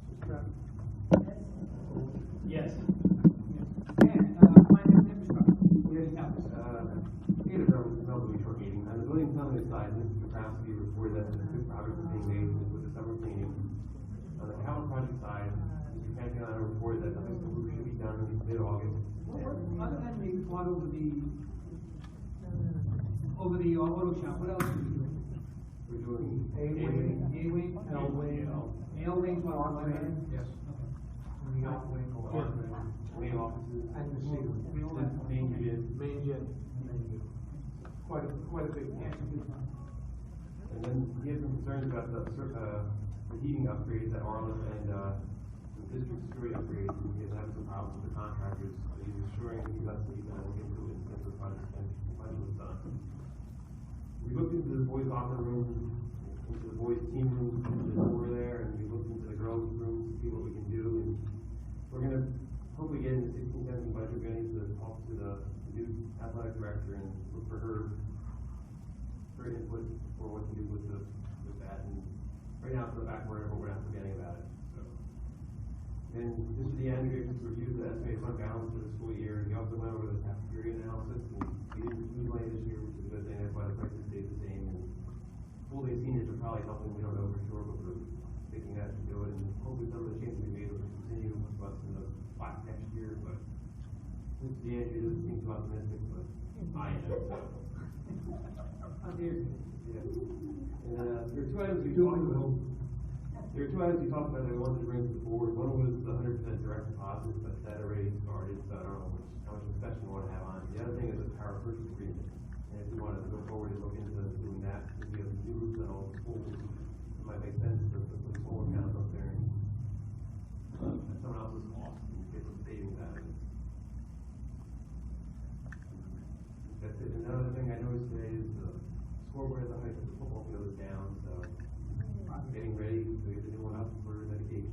Mrs. Kraft? Yes. And, finance and infrastructure. Yes, we had a relatively short meeting. On the building permit side, Mr. Krasinski reported that the good progress is being made with the summer cleaning. On the capital project side, Mr. Cantillano reported that the high school roof should be done in mid-August. Other than the part over the auto shop, what else are we doing? We're doing A-wing, L-wing. L-wing, what, R-wing. Yes. Okay. And the out-wing or R-wing. main offices. And the ceiling. We all have- Main gym. Main gym. Quite a big Yeah, it's a good one. And then he had some concerns about the heating upgrades at Arlen and, the district security upgrades, and he had had some problems with the contractors. So he's assuring he's going to look into it since the project was done. We looked into the boys' locker room, into the boys' team room, there's over there, and we looked into the girls' room to see what we can do. And we're gonna hopefully get in the 16-17 budget, we're gonna need to talk to the new athletic director and look for her input for what to do with that. And right now it's the back burner, but we're not forgetting about it. So. And this is the end, we just reviewed the estimated fund balance for the school year. He also went over the cafeteria analysis, and we didn't lose money this year, which is a good thing. That's why the prices stayed the same. And full day seniors are probably helping, we don't know for sure, but we're thinking that to do it, and hopefully some of the changes we made will continue with us in the next year, but the answer doesn't seem too optimistic, but I am, so. Yeah. And, there are two items we talked about. There are two items we talked about that I wanted to bring to the board. One was the 100% direct deposit, but that already started, so I don't know how much discussion we want to have on it. The other thing is the power purchase agreement. And if you want to go forward and look into doing that, because we have new roofs on all the schools, it might make sense to put some solar panels up there and at someone else's cost and get some savings out of it. That's it. Another thing I noticed today is the scoreboard at the height of the football field is down, so getting ready to get the new one up for dedication.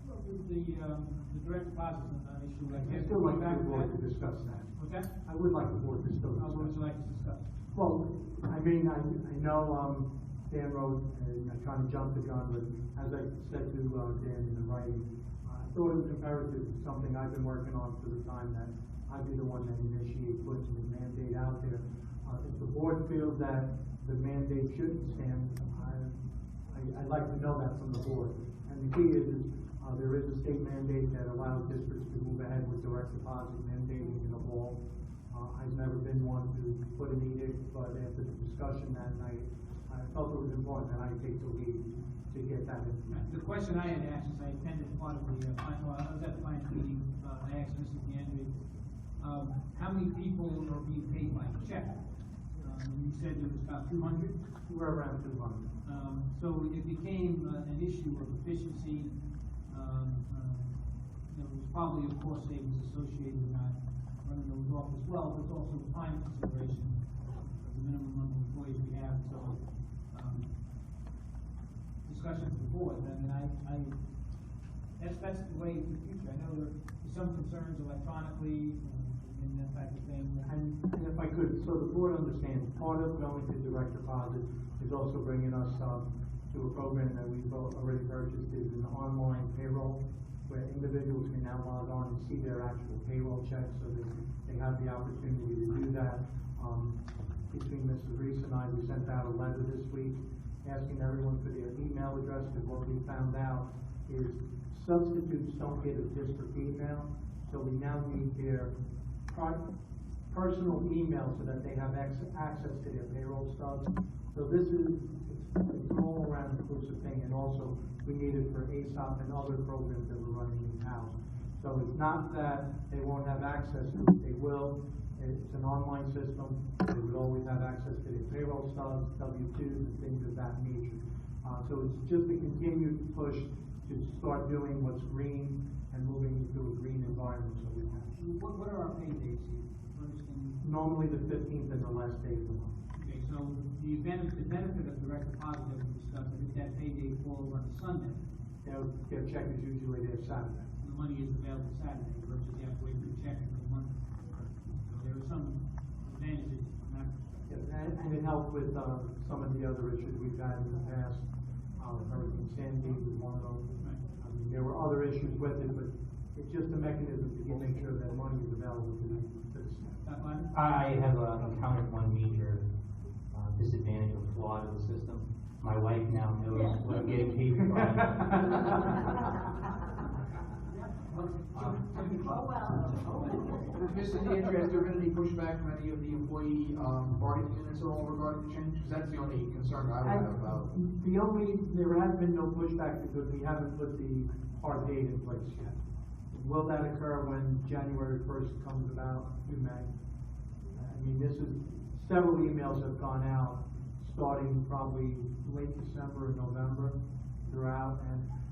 Well, the direct deposit is an issue. I'd still like the board to discuss that. What's that? I would like the board to still How would discuss. you like to discuss? Well, I mean, I know, Dan wrote, and I'm trying to jump the gun, but as I said to, Dan in the writing, I thought it was imperative, something I've been working on for the time that I'd be the one that initiate puts the mandate out there. If the board feels that the mandate shouldn't stand, I'd like to know that from the board. And the key is, there is a state mandate that allows districts to move ahead with direct deposit mandating in the fall. I've never been one to put an edict, but after the discussion that night, I felt it was important that I take the lead to get that in. The question I had asked is, I attended part of the, I was at the finance meeting, I asked Mrs. DeAndre, how many people are being paid by check? You said there was about 200? We're around 200. So it became an issue of efficiency. There was probably a cost savings associated with not running those off as well, but it's also a time consideration of the minimum number of employees we have. So, discussion with the board, I mean, that's the way in the future. I know there's some concerns electronically and that type of thing. And if I could, so the board understands, part of going to direct deposit is also bringing us to a program that we've already purchased, is an online payroll, where individuals can now log on and see their actual payroll checks, so that they have the opportunity to do that. Between Mrs. Reese and I, we sent out a letter this week asking everyone for their email address, because what we found out is substitutes don't get a district email, so we now need their personal email so that they have access to their payroll stubs. So this is, it's an all around inclusive thing, and also we need it for ASOP and other programs that we're running in-house. So it's not that they won't have access to it, they will. It's an online system. They would always have access to their payroll stubs, W-2s, and things of that nature. So it's just a continued push to start doing what's green and moving into a green environment. So we have. What are our pay dates here? Normally the 15th and the last day of the month. Okay, so the benefit of direct deposit that we discussed, if that payday falls on a Sunday, Their check is usually there Saturday. the money is available Saturday versus you have to wait for the check until Monday. So there are some advantages from that perspective. And it helped with some of the other issues we've had in the past. Hurricane Sandy was one of them. I mean, there were other issues with it, but it's just a mechanism to make sure that money is available to the staff. I have encountered one major disadvantage or flaw to the system. My wife now knows what I'm getting paid for. Mrs. DeAndrea, has there been any pushback from any of the employee bargaining units at all regarding the change? Because that's the only concern I would have about. There has been no pushback because we haven't put the hard date in place yet. Will that occur when January 1st comes about? You may. I mean, several emails have gone out starting probably late December or November throughout,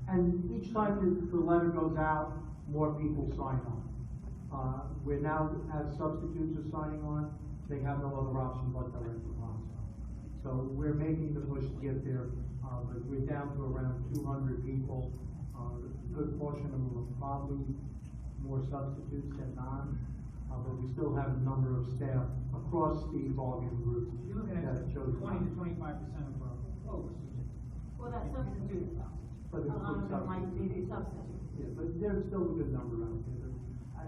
and each time the letter goes out, more people sign on. We're now, as substitutes are signing on, they have no other option but direct deposit. So we're making the push to get there, but we're down to around 200 people. A good portion of them are probably more substitutes than non, but we still have a number of staff across the bargaining group. You're looking at 20 to 25% of our folks. Well, that's substitute. But A lot of them might be the substitute. Yeah, but there's still a good number out there.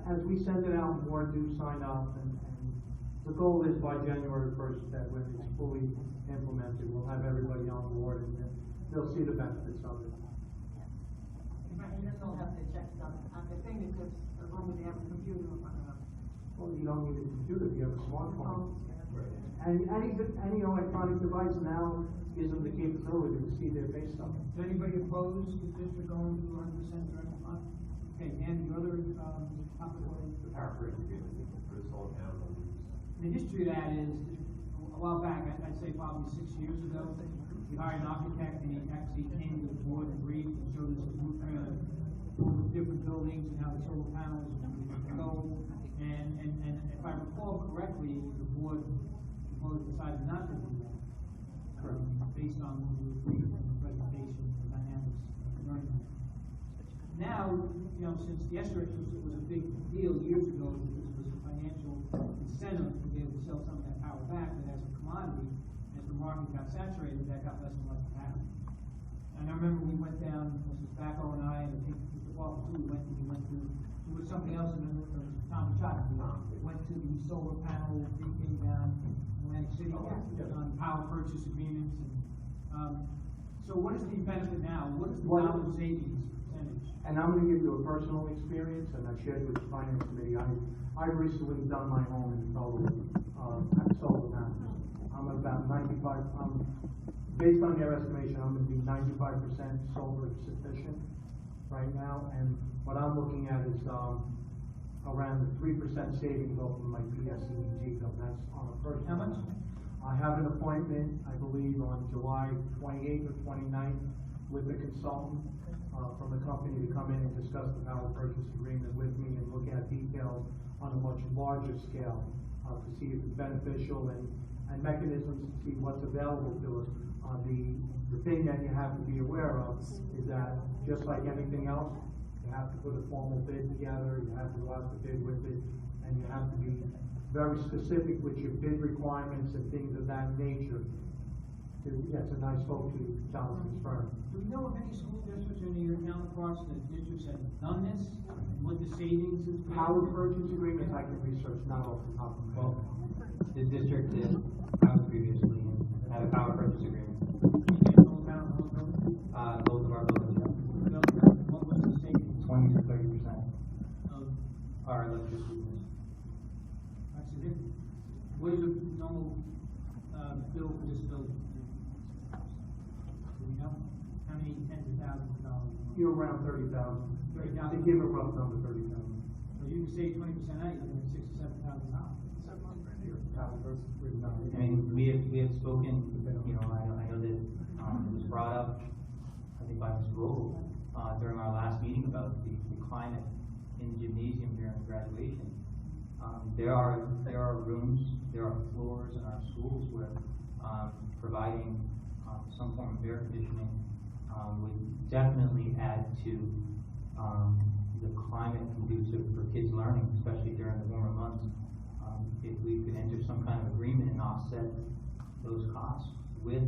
As we send it out, more do sign up, and The goal is by January first, that when it's fully implemented, we'll have everybody on board and then they'll see the benefits of it. And then they'll have their checks done at their fingertips, as long as they have a computer in front of them. Well, you don't need a computer if you have a smartphone. And any electronic device now gives them the capability to see their face stuff. Is anybody opposed to district going to 100% direct deposit? Okay, Dan, your other, topic was? The power purchase agreement for the solar panels on the roofs. The history of that is, a while back, I'd say probably 6 years ago, we hired an architect and he actually came to the board and briefed and showed us the blueprint of all the different buildings and how the solar panels would go. And if I recall correctly, the board decided not to do that. Based on what we were briefed in the presentation, the dynamics of learning. Now, since the SRX was a big deal years ago, because it was a financial incentive to be able to sell some of that power back, but as a commodity, as the market got saturated, that got less and less apparent. And I remember we went down, this was back and I think Mr. Walker too, we went to something else, and then Tom Chott, we went to the solar panel briefing down in Atlantic City, on power purchase agreements, and, so what is the benefit now? What is the dollar savings percentage? And I'm gonna give you a personal experience, and I shared with the finance committee. I've recently done my home in total, solar panels. I'm about 95, based on their estimation, I'm gonna be 95% solar sufficient right now, and what I'm looking at is, around the 3% savings off of my PSEG bill. That's on a personal. How much? I have an appointment, I believe, on July 28th or 29th with a consultant from the company to come in and discuss the power purchase agreement with me and look at details on a much larger scale to see if it's beneficial and mechanisms to see what's available to us. The thing that you have to be aware of is that just like anything else, you have to put a formal bid together, you have to go out to bid with it, and you have to be very specific with your bid requirements and things of that nature. Yes, and I spoke to Jonathan's firm. Do we know of any school districts or any of your counterparts that districts have done this, and what the savings is? Power purchase agreements, I can research, not off the top of my head. The district that I was previously in had a power purchase agreement. Both of our buildings, What was the savings? 20 to 30% Of, our electricity. that's significant. What is the normal, bill for this building? Do we know? How many tens of thousands of dollars? You're around 30,000. 30,000. To give a rough number, 30,000. So you can save 20% out, you're looking at $6,000 to $7,000. I mean, we have spoken, I know that, it was brought up, I think by Ms. Vogel, during our last meeting about the climate in the gymnasium during graduation. There are rooms, there are floors in our schools where, providing, some form of air conditioning, would definitely add to, the climate conducive for kids learning, especially during the warmer months. If we could enter some kind of agreement and offset those costs with,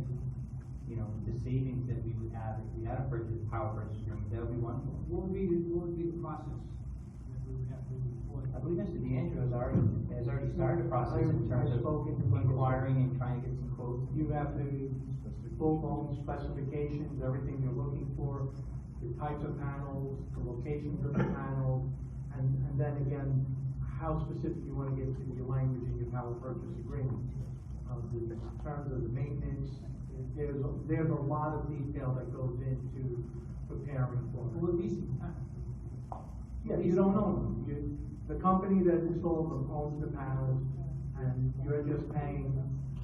the savings that we would have if we had a power purchase agreement, that would be wonderful. What would be the process that we would have to report? I believe Mr. DeAndrea has already started a process in terms of inquiring and trying to get some quotes. You have the full-blown specifications, everything you're looking for, the types of panels, the locations of the panels, and then again, how specific you want to get to your language in your power purchase agreement. In terms of the maintenance, there's a lot of detail that goes into preparing for it. Well, at least, Yeah, you don't own them. The company that installed them owns the panels, and you're just paying,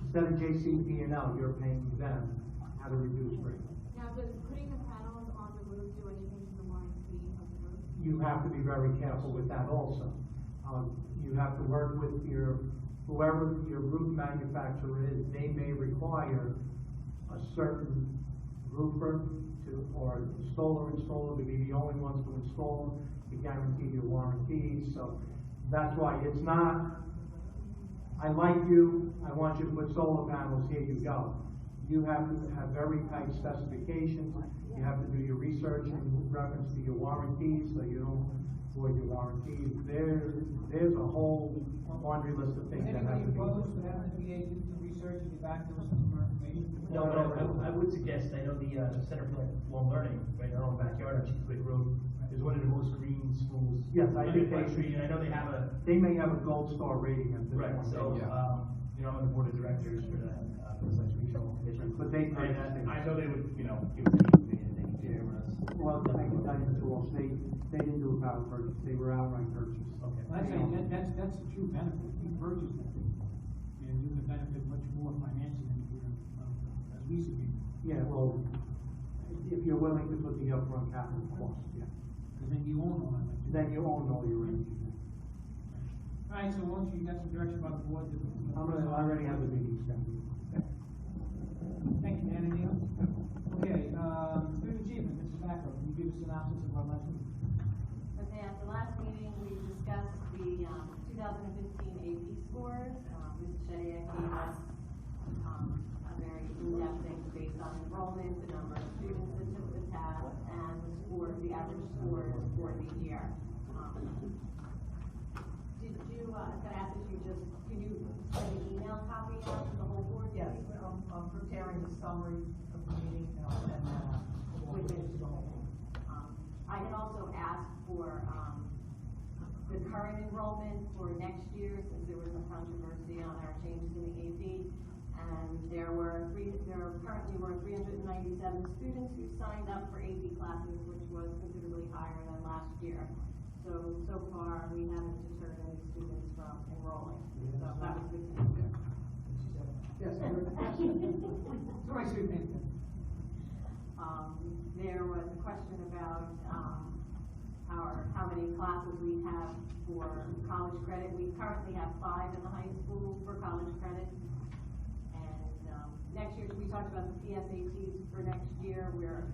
instead of JCP&L, you're paying them at a reduced rate. Now, does putting the panels on the roof do anything to the warranty of the roof? You have to be very careful with that also. You have to work with whoever your roof manufacturer is. They may require a certain roofer or installer to be the only ones to install them, to guarantee your warranties. So that's why it's not, I like you, I want you to put solar panels, here you go. You have to have very tight specifications. You have to do your research in reference to your warranties, so you don't void warranties, there's a whole laundry list of things that have to Anybody be. opposed to having the VA do some research and get back to us with some more information? No, but I would suggest, I know the, Center for Lifelong Learning, right in our own backyard on Chief Quick Road, is one of the most green schools. Yes, I in the think they- country, and I know they have a, They may have a gold star rating at this right, point. so, you know, I'm on the board of directors for the, Middlesex Regional Commission. But they And, purchased it. I know they would, you know, give us any opinion, they can share with us. Well, I can tell you, Mr. Walsh, they didn't do a power purchase, they were outright purchase. Okay. Well, that's the true benefit, if you purchase that, and you're gonna benefit much more financially than if you're, a lease agreement. Yeah, well, if you're willing to put the upfront capital cost, yeah. Cause then you own all of it. Then you own all your range. Alright, so once you got some direction about the board, I already have the meeting scheduled. Thank you, Dan, anything else? Okay, student achievement, Mrs. Packer, can you give a synopsis of our lesson? Okay, at the last meeting, we discussed the, 2015 AP scores. Mrs. Shediac gave us, a very in-depth thing based on enrollment, the number of students that took the test, and the scores, the average scores for the year. Did you, can I ask if you just, can you send an email copy out to the whole board? Yes, I'm preparing the summary of the meeting, and I'll send that out. With it. I had also asked for, the current enrollment for next year, since there was some controversy on our changes in the AP. And there currently were 397 students who signed up for AP classes, which was considerably higher than last year. So far, we haven't deterred any students from enrolling, so that was good to know. Yes, sir. Sorry, sir, thank you. There was a question about, how many classes we have for college credit. We currently have 5 in the high school for college credit. And, next year, we talked about the PSATs for next year. We're,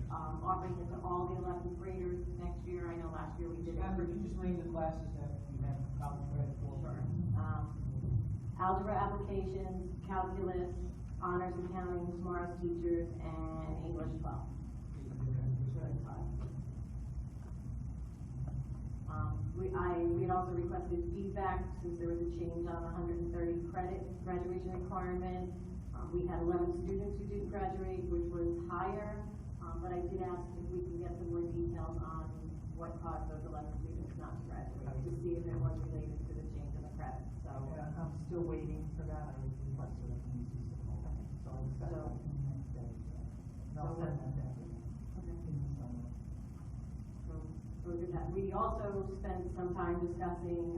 offering it to all the 11th graders next year. I know last year we did it. Amber, can you just name the classes that you have college credit for? Algebra applications, calculus, honors accounting, SMARS teachers, and English 12. We had also requested feedback since there was a change on the 130 credit graduation requirement. We had 11 students who didn't graduate, which was higher, but I did ask if we can get some more details on what caused those 11 students not to graduate, to see if it was related to the change in the credit, so. Yeah, I'm still waiting for that, I requested it from the so I'll discuss that next day. And I'll send that out. So we did that. We also spent some time discussing,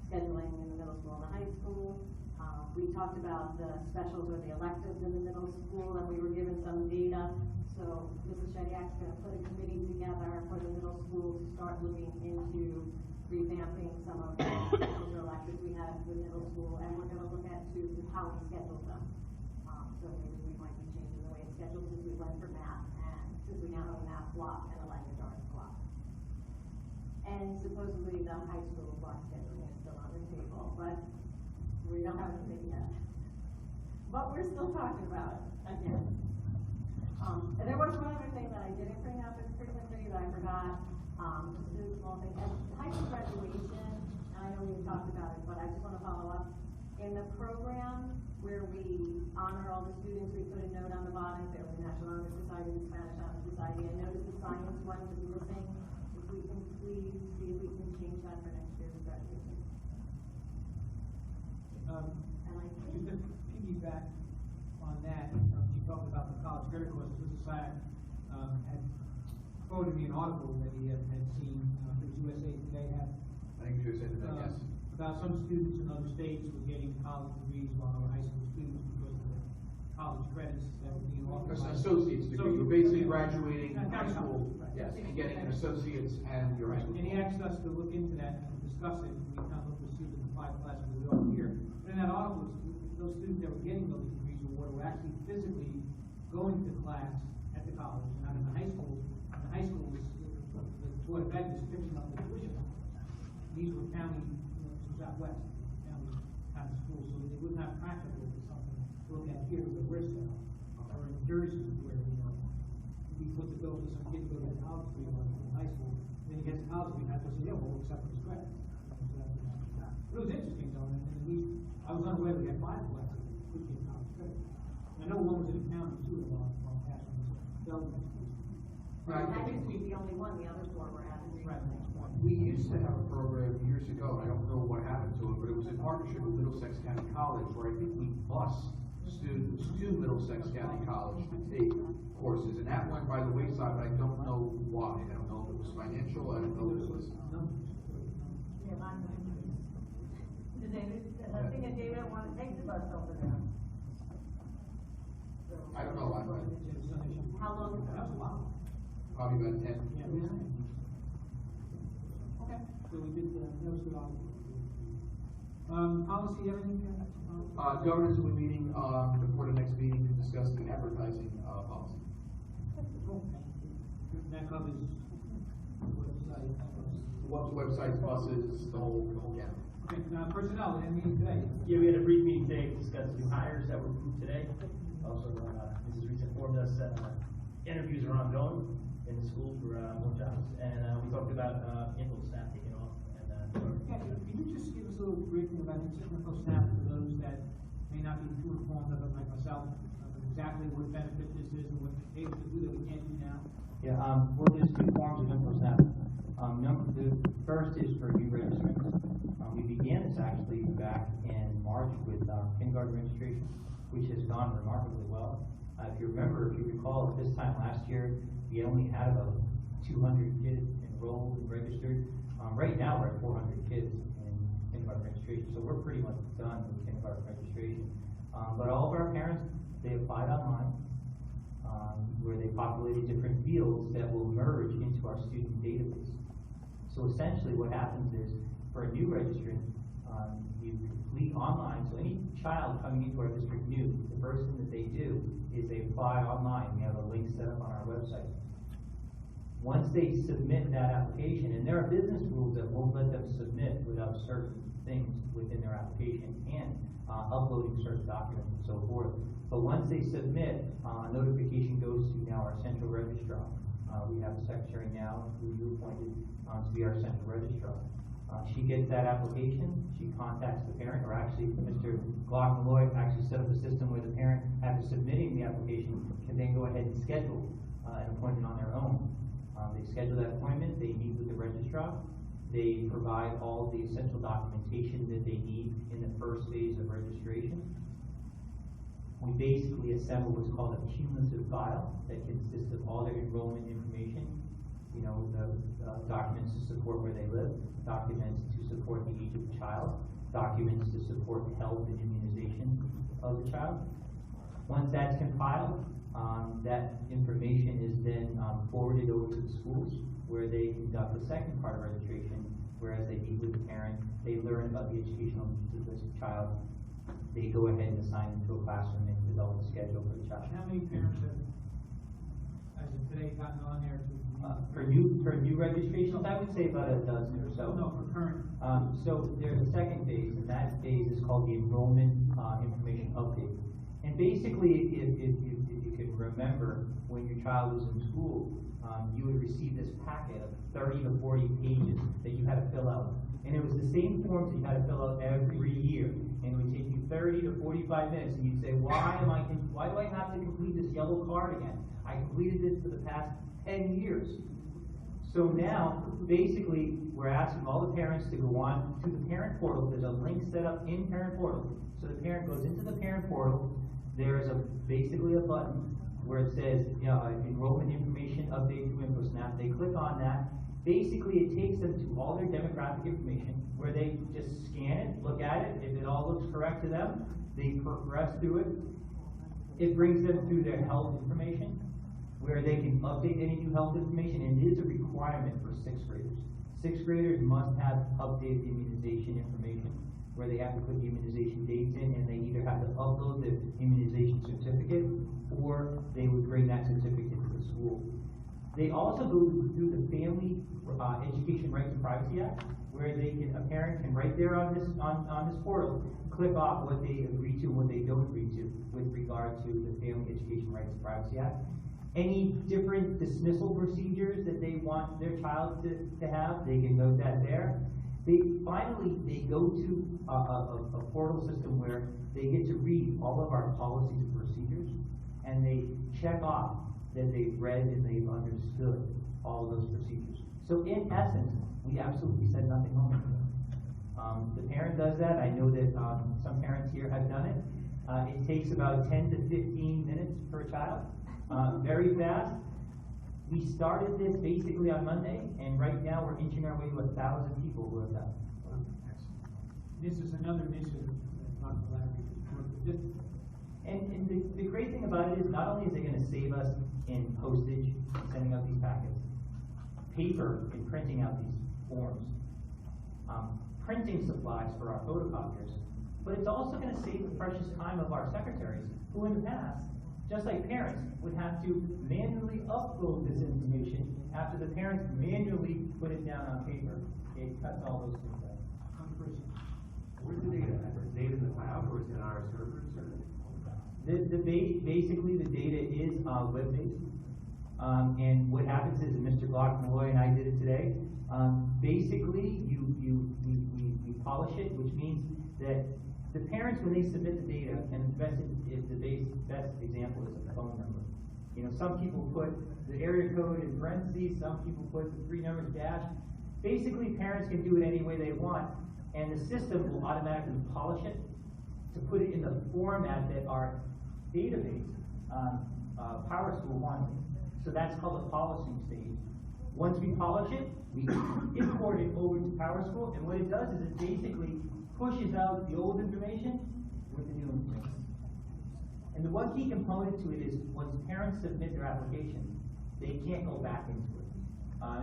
scheduling in the middle school and the high school. We talked about the specials or the electives in the middle school, and we were given some data. So Mrs. Shediak's gonna put a committee together for the middle school to start looking into revamping some of the specials or electives we have in the middle school, and we're gonna look at how we schedule them. So maybe we might be changing the way it's scheduled since we went for math, and since we now have a math block and a language arts block. And supposedly the high school block scheduling is still on the table, but we don't have a committee yet. But we're still talking about it again. And there was one other thing that I didn't bring up as frequently that I forgot, just a small thing. At high school graduation, and I know we talked about it, but I just want to follow up. In the program where we honor all the students, we put a note on the bottom, there was the National Honor Society, the Spanish Honor Society. I noticed the science one was missing. If we can please see if we can change that for next year's graduation. And I think Just to piggyback on that, you talked about the college credit courses. Mr. Sack, had quoted me an article that he had seen, his USA Today had. I think you said that, yes. About some students in other states were getting college degrees while they were high school students because of the college credits that were being offered. It's by- an associate's degree, you're basically graduating Yeah, high school, right. yes, and getting an associate's and your high school. And he asked us to look into that and discuss it, and we kind of looked to see the 5 classes we are here. But in that article, those students that were getting those degrees awarded were actually physically going to class at the college, not in the high school. In the high school, the Board of Ed was fixing up the tuition. These were county, Southwest, county schools, so it was not practical for something to look at here where we're set up. Or in Jersey, where, we put the also some kids go to the college degree or high school, then he gets a college degree, not just say, yeah, we'll accept his credit. It was interesting though, and I was unaware we had 5 classes that could get college credit. I know one was in accounting too, while passing government. That used to be the only one, the other 4 were added. We used to have a program years ago, I don't know what happened to it, but it was in partnership with Middlesex County College, where I think we bus students to Middlesex County College to take courses, and that went by the wayside, but I don't know why. I don't know if it was financial, I don't know if it was. Yeah, mine was. I think that David wanted to take the bus over there. I don't know, How long ago? That was a while. probably about 10. Yeah. Okay, so we did, that was good. Policy, everything? Governance will be meeting, before the next meeting to discuss the advertising, policy. Cool. That covers Websites, buses, the whole gamut. Okay, personnel, we had a meeting today. Yeah, we had a brief meeting today to discuss new hires that were approved today. Also, Mrs. Reese informed us that interviews are ongoing in the school for more jobs, and we talked about info staff taking off. Yeah, can you just give us a little briefing about info staff for those that may not be too informed of it, like myself, of exactly what benefit this is and what we're able to do that we can't do now? Yeah, well, there's 2 forms of info staff. The first is for new registrants. We began this actually back in March with kindergarten registration, which has gone remarkably well. If you recall, at this time last year, we only had about 200 kids enrolled and registered. Right now, we're at 400 kids in kindergarten registration, so we're pretty much done with kindergarten registration. But all of our parents, they applied online, where they populated different fields that will merge into our student database. So essentially what happens is, for a new registrant, you complete online, so any child coming into our district new, the first thing that they do is they apply online. We have a link set up on our website. Once they submit that application, and there are business rules that won't let them submit without certain things within their application and uploading certain documents and so forth. But once they submit, a notification goes to now our central registrar. We have a secretary now who you appointed to be our central registrar. She gets that application, she contacts the parent, or actually Mr. Glock-Malloy actually set up a system where the parent, after submitting the application, can then go ahead and schedule an appointment on their own. They schedule that appointment, they meet with the registrar, they provide all the essential documentation that they need in the first phase of registration. We basically assemble what's called a cumulative file that consists of all their enrollment information, you know, the documents to support where they live, documents to support the age of the child, documents to support the health and immunization of the child. Once that's compiled, that information is then forwarded over to the schools, where they conduct the second part of registration, whereas they meet with the parent, they learn about the educational needs of this child, they go ahead and assign them to a classroom and develop a schedule for the child. How many parents have, as of today, gotten on there to? For new registrations, I would say about a dozen or so. No, for current. So there's a second phase, and that phase is called the enrollment information update. And basically, if you can remember when your child was in school, you would receive this packet of 30 to 40 pages that you had to fill out. And it was the same forms that you had to fill out every year. And it would take you 30 to 45 minutes, and you'd say, why do I have to complete this yellow card again? I completed this for the past 10 years. So now, basically, we're asking all the parents to go on to the parent portal. There's a link set up in parent portal. So the parent goes into the parent portal. There's basically a button where it says, enrollment information update through InfoSnap. They click on that. Basically, it takes them to all their demographic information, where they just scan it, look at it. If it all looks correct to them, they progress through it. It brings them through their health information, where they can update any new health information, and it is a requirement for 6th graders. 6th graders must have updated immunization information, where they have to put the immunization dates in, and they either have to upload the immunization certificate, or they would bring that certificate to the school. They also go through the Family Education Rights and Privacy Act, where a parent can right there on this portal click off what they agree to and what they don't agree to with regard to the Family Education Rights and Privacy Act. Any different dismissal procedures that they want their child to have, they can note that there. They go to a portal system where they get to read all of our policies and procedures, and they check off that they've read and they've understood all of those procedures. So in essence, we absolutely send nothing home to them. The parent does that. I know that some parents here have done it. It takes about 10 to 15 minutes per child, very fast. We started this basically on Monday, and right now we're inching our way to 1,000 people who have done it. This is another initiative, not And the great thing about it is not only is it going to save us in postage, sending out these packets, paper and printing out these forms, printing supplies for our photocopiers, but it's also going to save the precious time of our secretaries, who in the past, just like parents, would have to manually upload this information after the parents manually put it down on paper. It cuts all those things out. Where's the data? Is the data in the cloud or is it on our servers? Basically, the data is web-based. And what happens is, Mr. Glock Malloy and I did it today. Basically, we polish it, which means that the parents, when they submit the data, and the best example is a phone number. You know, some people put the area code in parentheses, some people put the 3 numbers dash. Basically, parents can do it any way they want, and the system will automatically polish it to put it in the format that our database, PowerSchool wants it. So that's called the polishing stage. Once we polish it, we import it over to PowerSchool, and what it does is it basically pushes out the old information with the new information. And the one key component to it is once parents submit their application, they can't go back into it.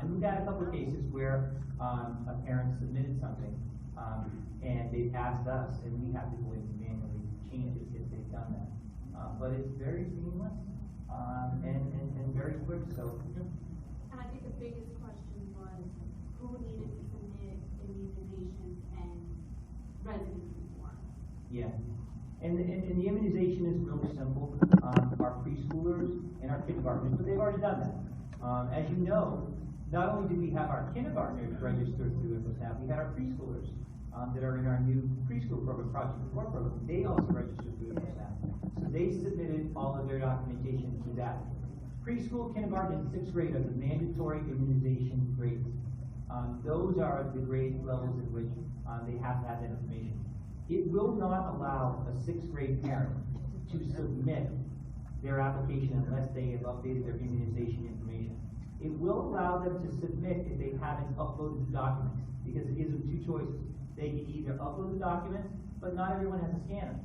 And we've had a couple of cases where a parent submitted something, and they've asked us, and we have to go in and manually change it if they've done that. But it's very seamless and very quick. So. And I think the biggest question was who needed to submit immunizations and residency forms. Yeah. And the immunization is really simple. Our preschoolers and our kindergartners, but they've already done that. As you know, not only do we have our kindergartners registered through InfoSnap, we had our preschoolers that are in our new preschool program, Project 4 program. They also registered through InfoSnap. So they submitted all of their documentation to that. Preschool, kindergarten, and 6th grade are the mandatory immunization grades. Those are the grade levels in which they have to have that information. It will not allow a 6th grade parent to submit their application unless they have updated their immunization information. It will allow them to submit if they haven't uploaded the documents, because it gives them 2 choices. They can either upload the documents, but not everyone has a scanner,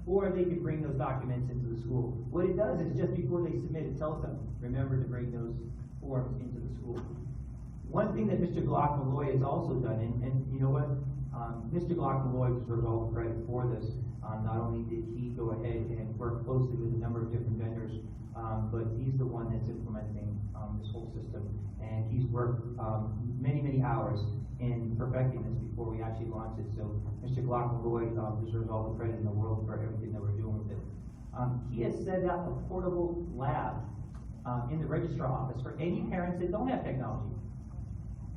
or they can bring those documents into the school. What it does is just before they submit, it tells them, remember to bring those forms into the school. One thing that Mr. Glock Malloy has also done, and you know what, Mr. Glock Malloy deserves all the credit for this. Not only did he go ahead and work closely with a number of different vendors, but he's the one that's implementing this whole system. And he's worked many hours in perfecting this before we actually launched it. So Mr. Glock Malloy deserves all the credit in the world for everything that we're doing with it. He has set up a portable lab in the registrar office for any parents that don't have technology,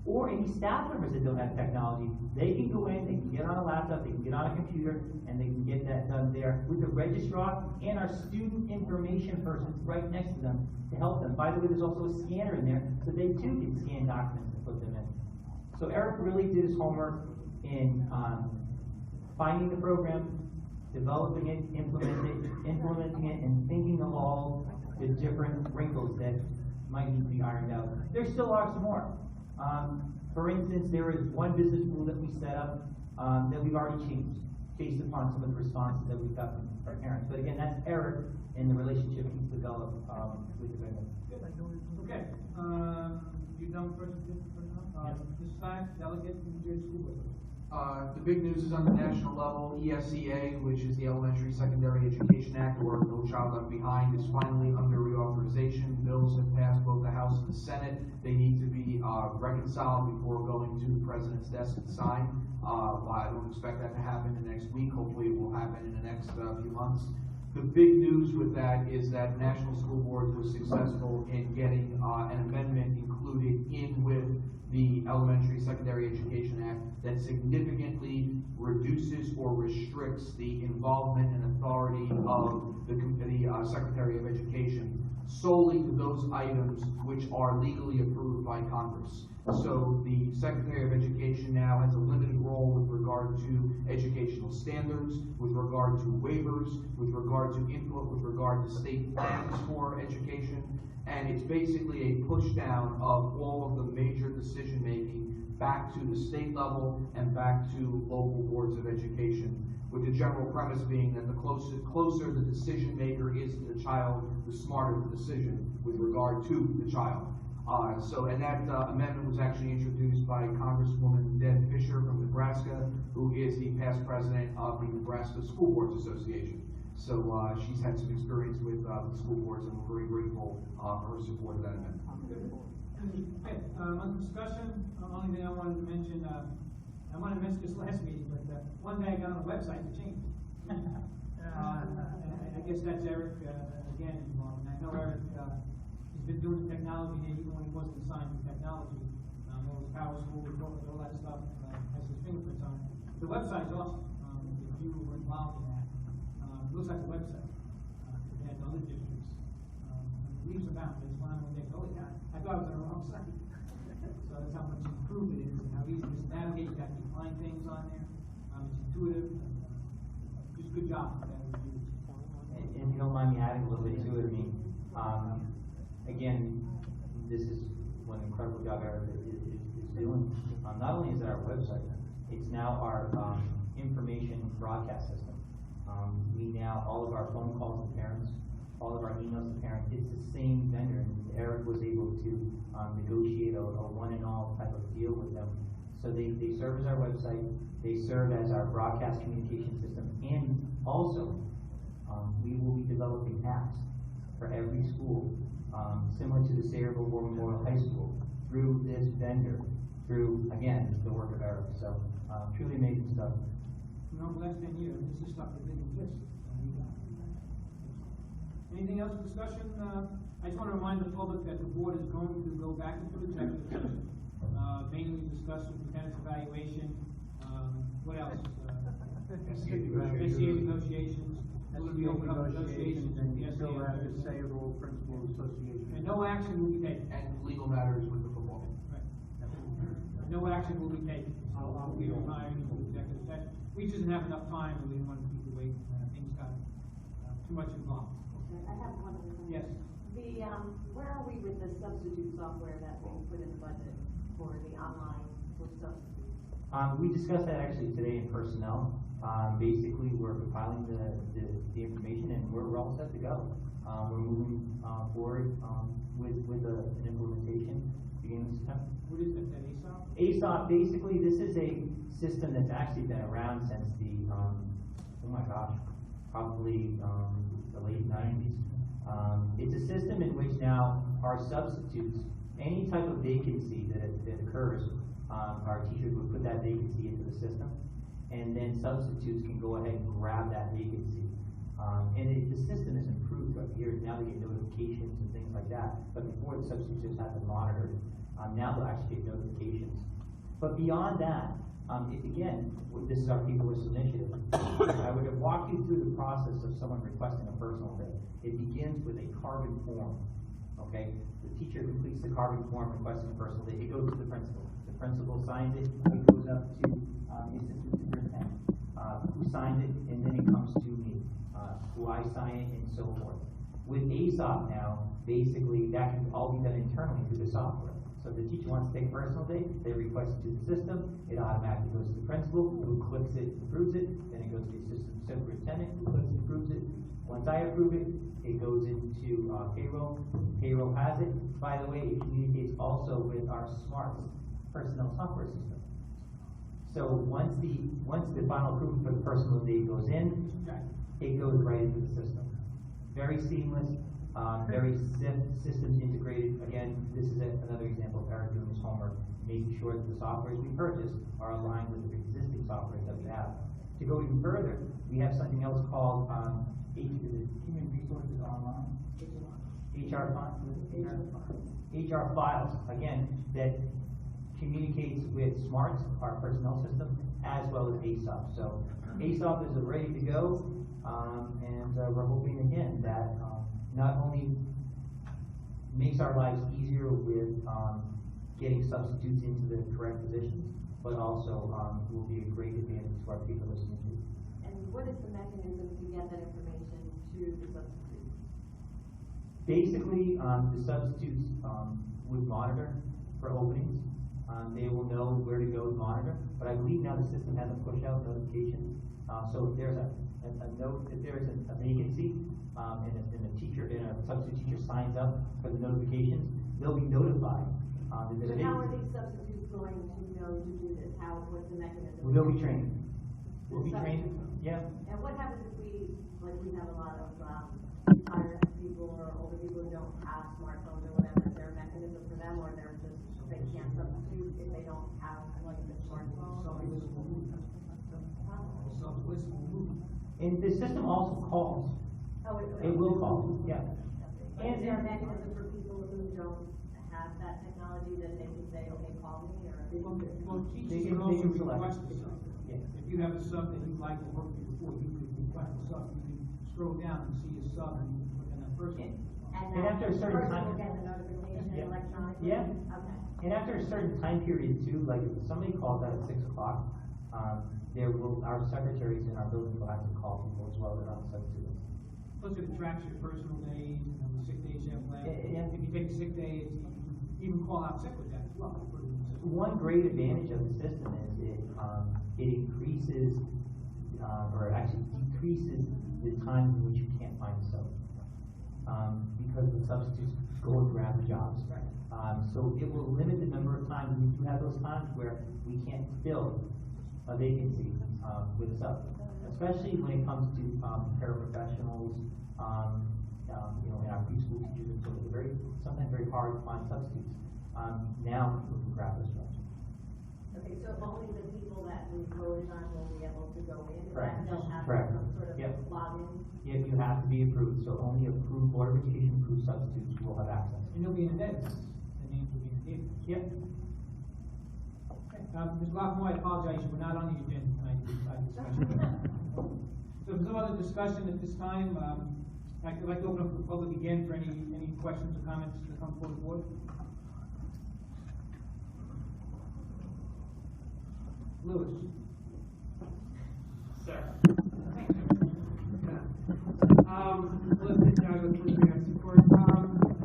or any staff members that don't have technology. They can go in, they can get on a laptop, they can get on a computer, and they can get that done there with the registrar and our student information person right next to them to help them. By the way, there's also a scanner in there, so they too can scan documents and put them in. So Eric really did his homework in finding the program, developing it, implementing it, and thinking of all the different wrinkles that might need to be ironed out. There still are some more. For instance, there is one business rule that we set up that we've already changed based upon some of the responses that we've got from our parents. But again, that's Eric and the relationship he's developed with the vendor. Okay, you done first? Ms. Fax, delegate from the School Board. The big news is on the national level, ESEA, which is the Elementary Secondary Education Act, or No Child Left Behind, is finally under reauthorization. Bills have passed both the House and the Senate. They need to be reconciled before going to the President's desk and signed. I don't expect that to happen in the next week. Hopefully it will happen in the next few months. The big news with that is that National School Board was successful in getting an amendment included in with the Elementary Secondary Education Act that significantly reduces or restricts the involvement and authority of the Secretary of Education solely to those items which are legally approved by Congress. So the Secretary of Education now has a limited role with regard to educational standards, with regard to waivers, with regard to input, with regard to state plans for education, and it's basically a push down of all of the major decision making back to the state level and back to local boards of education, with the general premise being that the closer the decision maker is to the child, the smarter the decision with regard to the child. And that amendment was actually introduced by Congresswoman Deb Fisher from Nebraska, who is the past president of the Nebraska School Boards Association. So she's had some experience with the school boards, and we're very grateful for her support of that amendment. Okay, on discussion, the only thing I wanted to mention, I wanted to mention this last meeting, but one day I got on the website to change it. I guess that's Eric again involved. And I know Eric has been doing the technology here even when he wasn't assigned to technology. All his power school, all that stuff has his fingerprints on it. The website's awesome. If you were involved in that, it looks like a website compared to other districts. Leaves about. There's one when they go, yeah, I thought it was on the wrong site. So that's how much improved it is and how easy it is to navigate. You got to find things on there. It's intuitive. Just good job. And if you don't mind me adding a little bit to it, I mean, again, this is one incredible job Eric is doing. Not only is it our website, it's now our information broadcast system. We now, all of our phone calls to parents, all of our emails to parents, it's the same vendor, and Eric was able to negotiate a one and all type of deal with them. So they serve as our website, they serve as our broadcast communication system, and also we will be developing apps for every school, similar to the Sayreville BOE Memorial High School, through this vendor, through, again, the work of Eric. So truly amazing stuff. You know, last 10 years, this is stuff that didn't exist. Anything else for discussion? I just want to remind the public that the board is going to go back into executive session, mainly discuss superintendent's evaluation. What else? SCA negotiations. We'll be open up negotiations and you still have the Sayreville Principal Association. And no action will be taken. And legal matters with the football team. Right. No action will be taken. We don't hire any executive session. We just didn't have enough time, and we didn't want people to wait. Things got too much involved. I have one other thing. Yes. Where are we with the substitute software that we put in the budget for the online for substitutes? We discussed that actually today in personnel. Basically, we're compiling the information, and we're all set to go. We're moving forward with an implementation beginning of September. What is that ASOP? ASOP, basically, this is a system that's actually been around since the, probably the late 90s. It's a system in which now our substitutes, any type of vacancy that occurs, our teachers would put that vacancy into the system, and then substitutes can go ahead and grab that vacancy. The system has improved throughout the years. Now they get notifications and things like that. But before, the substitutes just had to monitor it. Now they'll actually get notifications. But beyond that, again, this is our paperless initiative. I would have walked you through the process of someone requesting a personal day. It begins with a carbon form. Okay, the teacher completes the carbon form requesting a personal day. It goes to the principal. The principal signs it. It goes up to the assistant superintendent, who signs it, and then it comes to me, who I sign it, and so forth. With ASOP now, basically that can all be done internally through the software. So if the teacher wants to take a personal day, they request it to the system, it automatically goes to the principal, who clicks it, approves it, then it goes to the assistant superintendent, who clicks and approves it. Once I approve it, it goes into payroll. Payroll has it. By the way, it communicates also with our SMART personnel software system. So once the final approval for the personal day goes in, it goes right into the system. Very seamless. Very systems integrated. Again, this is another example of Eric doing his homework, making sure that the softwares we purchase are aligned with the existing softwares that we have. To go even further, we have something else called, Human Resources Online. HR files, again, that communicates with SMART, our personnel system, as well as ASOP. So ASOP is ready to go, and we're hoping again that not only makes our lives easier with getting substitutes into the correct positions, but also will be a great advantage to our people listening to. And what is the mechanism to get that information to the substitutes? Basically, the substitutes would monitor for openings. They will know where to go to monitor, but I believe now the system has a push-out notification. So if there's a note, if there's a vacancy, and a teacher, and a substitute teacher signs up for the notifications, they'll be notified. So how are these substitutes going to know to do this? What's the mechanism? Well, they'll be trained. We'll be trained, yeah. And what happens if we have a lot of, retired people or older people who don't have smartphones or whatever? Is there a mechanism for them, or they can't substitute if they don't have like a smartphone? And the system also calls. Oh, it will call, yeah. And is there a mechanism for people who don't have that technology that they can say, okay, call me, or? Well, They teachers can- can they also can select. request a sub. Yeah. If you have a sub that you'd like to work with before, you could request a sub. You can scroll down and see a sub and you can put in that person. And after a certain person time- will get the notification Yeah. electronically? Yeah. Okay. And after a certain time period too, like if somebody calls out at 6 o'clock, our secretaries in our building will have to call people as well that are on substitutes. Plus it tracks your personal days and the sick days you have left. Yeah. If you take a sick day, you can call out sick with that as well. You put it in the system. One great advantage of the system is it increases, or actually decreases the time in which you can't find a sub. Because the substitutes go and grab the jobs. So it will limit the number of times, we do have those times where we can't fill a vacancy with a sub. Especially when it comes to paraprofessionals, and our preschool teachers, and so it's sometimes very hard to find substitutes. Now people can grab those jobs. Okay, so only the people that we voted on will be able to go in? Correct. They'll have Correct. some sort of Yep. login? Yeah, you have to be approved, so only approved, Board of Education approved substitutes will have access. And you'll be in the database. The names will be in the database. Yep. Ms. Lockmore, I apologize, you were not on the agenda tonight, discussion. So if there's no other discussion at this time, I'd like to open up the public again for any questions or comments that come before the board. Lewis. Sir.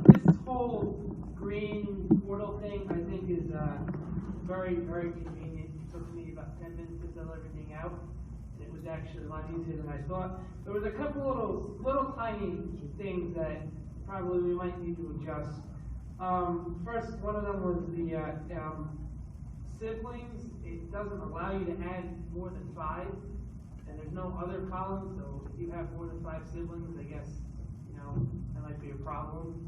This whole green portal thing, I think, is very, very convenient. It took me about 10 minutes to fill everything out. It was actually a lot easier than I thought. There was a couple little tiny things that probably we might need to adjust. First, one of them was the siblings. It doesn't allow you to add more than 5, and there's no other column, so if you have more than 5 siblings, I guess, that might be a problem.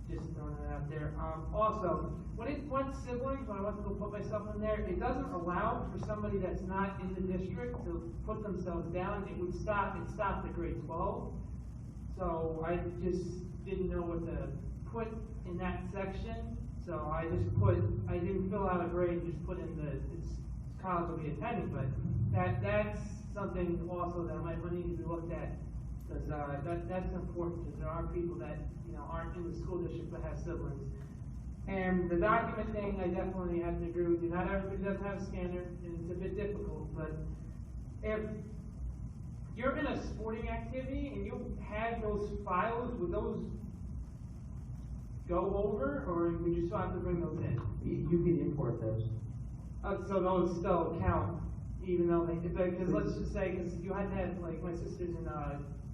Just throwing that out there. Also, when it went siblings, when I went to go put myself in there, it doesn't allow for somebody that's not in the district to put themselves down. It stopped at grade 12. So I just didn't know what to put in that section. So I didn't fill out a grade, just put in it's college will be attending, but that's something also that might need to be looked at, because that's important, because there are people that aren't in the school district but have siblings. And the document thing, I definitely have to agree with you. Not everybody does have a scanner, and it's a bit difficult, but if you're in a sporting activity and you have those files, would those go over, or would you still have to bring those in? You can import those. So those still count, even though because let's just say, because you had to have, like, my sister's in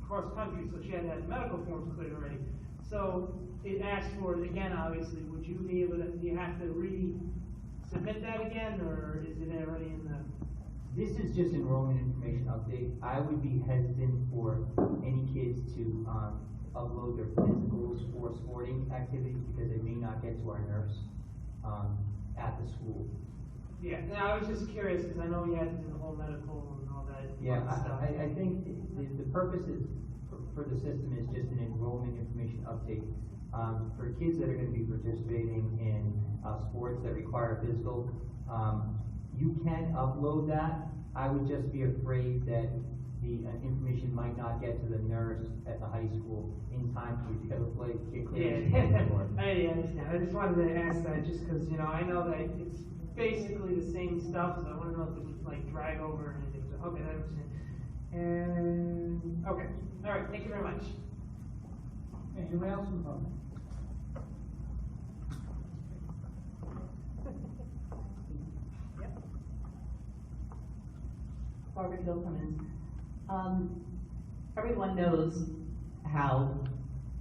cross country, so she had to have medical forms cleared already. So it asks for it again, obviously. Would you be able to, do you have to resubmit that again, or is it already in the? This is just enrollment information update. I would be hesitant for any kids to upload their physicals or sporting activities because they may not get to our nurse at the school. Yeah, no, I was just curious, because I know we had to do the whole medical and all that Yeah, stuff. I think the purpose is, for the system is just an enrollment information update. For kids that are gonna be participating in, sports that require physical, you can upload that. I would just be afraid that the information might not get to the nurse at the high school in time for you to get clearance. Yeah, I understand. I just wanted to ask that, just because, you know, I know that it's basically the same stuff, so I want to know if it was like drag over or anything. So, okay, I understand. And, okay, all right, thank you very much. Okay, anyone else in the public? Barbara Hill Cummins. Everyone knows how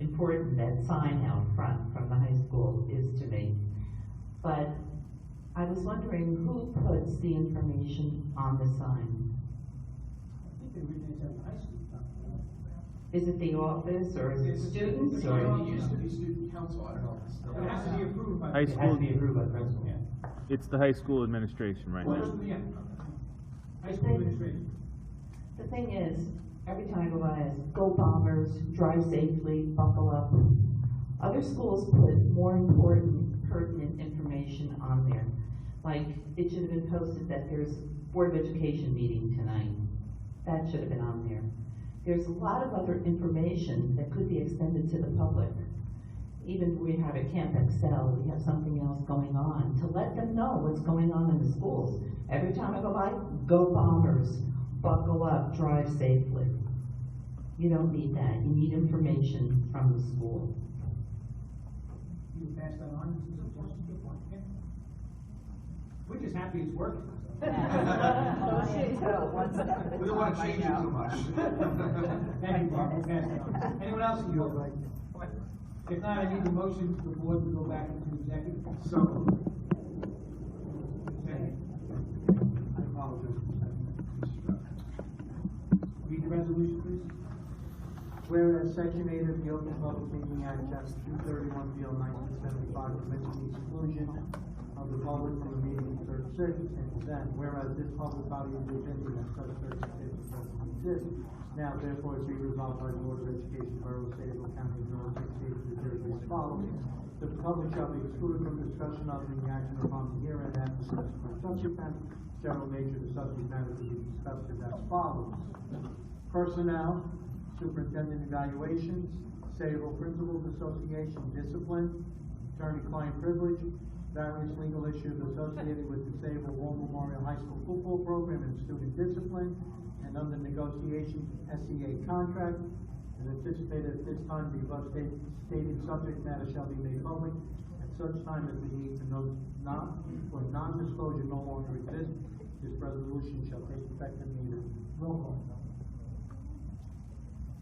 important that sign out front from the high school is to me. But I was wondering who puts the information on the sign? I think they originally said high school stuff. Is it the office or is it students or? It used to be student council, I don't know if it's still. It has to be approved by. It has to be approved by the principal. Yeah. It's the high school administration, right? Yeah. High school administration. The thing is, every time I go by, it's go Bombers, drive safely, buckle up. Other schools put more important, pertinent information on there. Like, it should have been posted that there's Board of Education meeting tonight. That should have been on there. There's a lot of other information that could be extended to the public. Even if we have at Camp Excel, we have something else going on, to let them know what's going on in the schools. Every time I go by, go Bombers, buckle up, drive safely. You don't need that. You need information from the school. You pass that on, this is a suggestion, good point, yeah. We're just happy it's working. We don't want to change it too much. Thank you, Bob, pass it on. Anyone else in your right? If not, I need a motion for the board to go back into executive. So. Second. I apologize. Read the resolution, please. Whereas Section 8 of the Open Public Meeting Act, Chapter 231, Bill 1975 permits the exclusion of the public from the meeting in certain circumstances. And whereas this public body is intending that such circumstances doesn't exist, now therefore it be resolved by the Board of Education, Borough of Sayreville, County of Middlesex, State of New Jersey as follows. The public shall be excluded from discussion of the action upon the herein after subsequent subject general nature of the subject matter to be discussed is as follows. Personnel, superintendent evaluations, Sayreville Principals Association discipline, attorney-client privilege, various legal issues associated with the Sayreville War Memorial High School football program and student discipline, and under negotiation, SEA contract, is anticipated at this time the above stated subject matter shall be made public at such time as the need for non-disclosure no longer exists. This resolution shall take effect immediately. Roll call.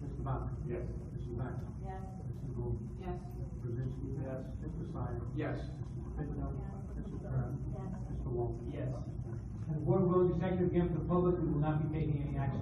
Mr. Bachman? Yes. Mrs. Maxwell? Yes. Mrs. Gould? Yes. Mr. Brzezinski? Yes. Mr. Sire? Yes. Mr. Pitino? Mrs. Kern? Yes. Mr. Walker? Yes. And the board will go executive again for the public, we will not be taking any action.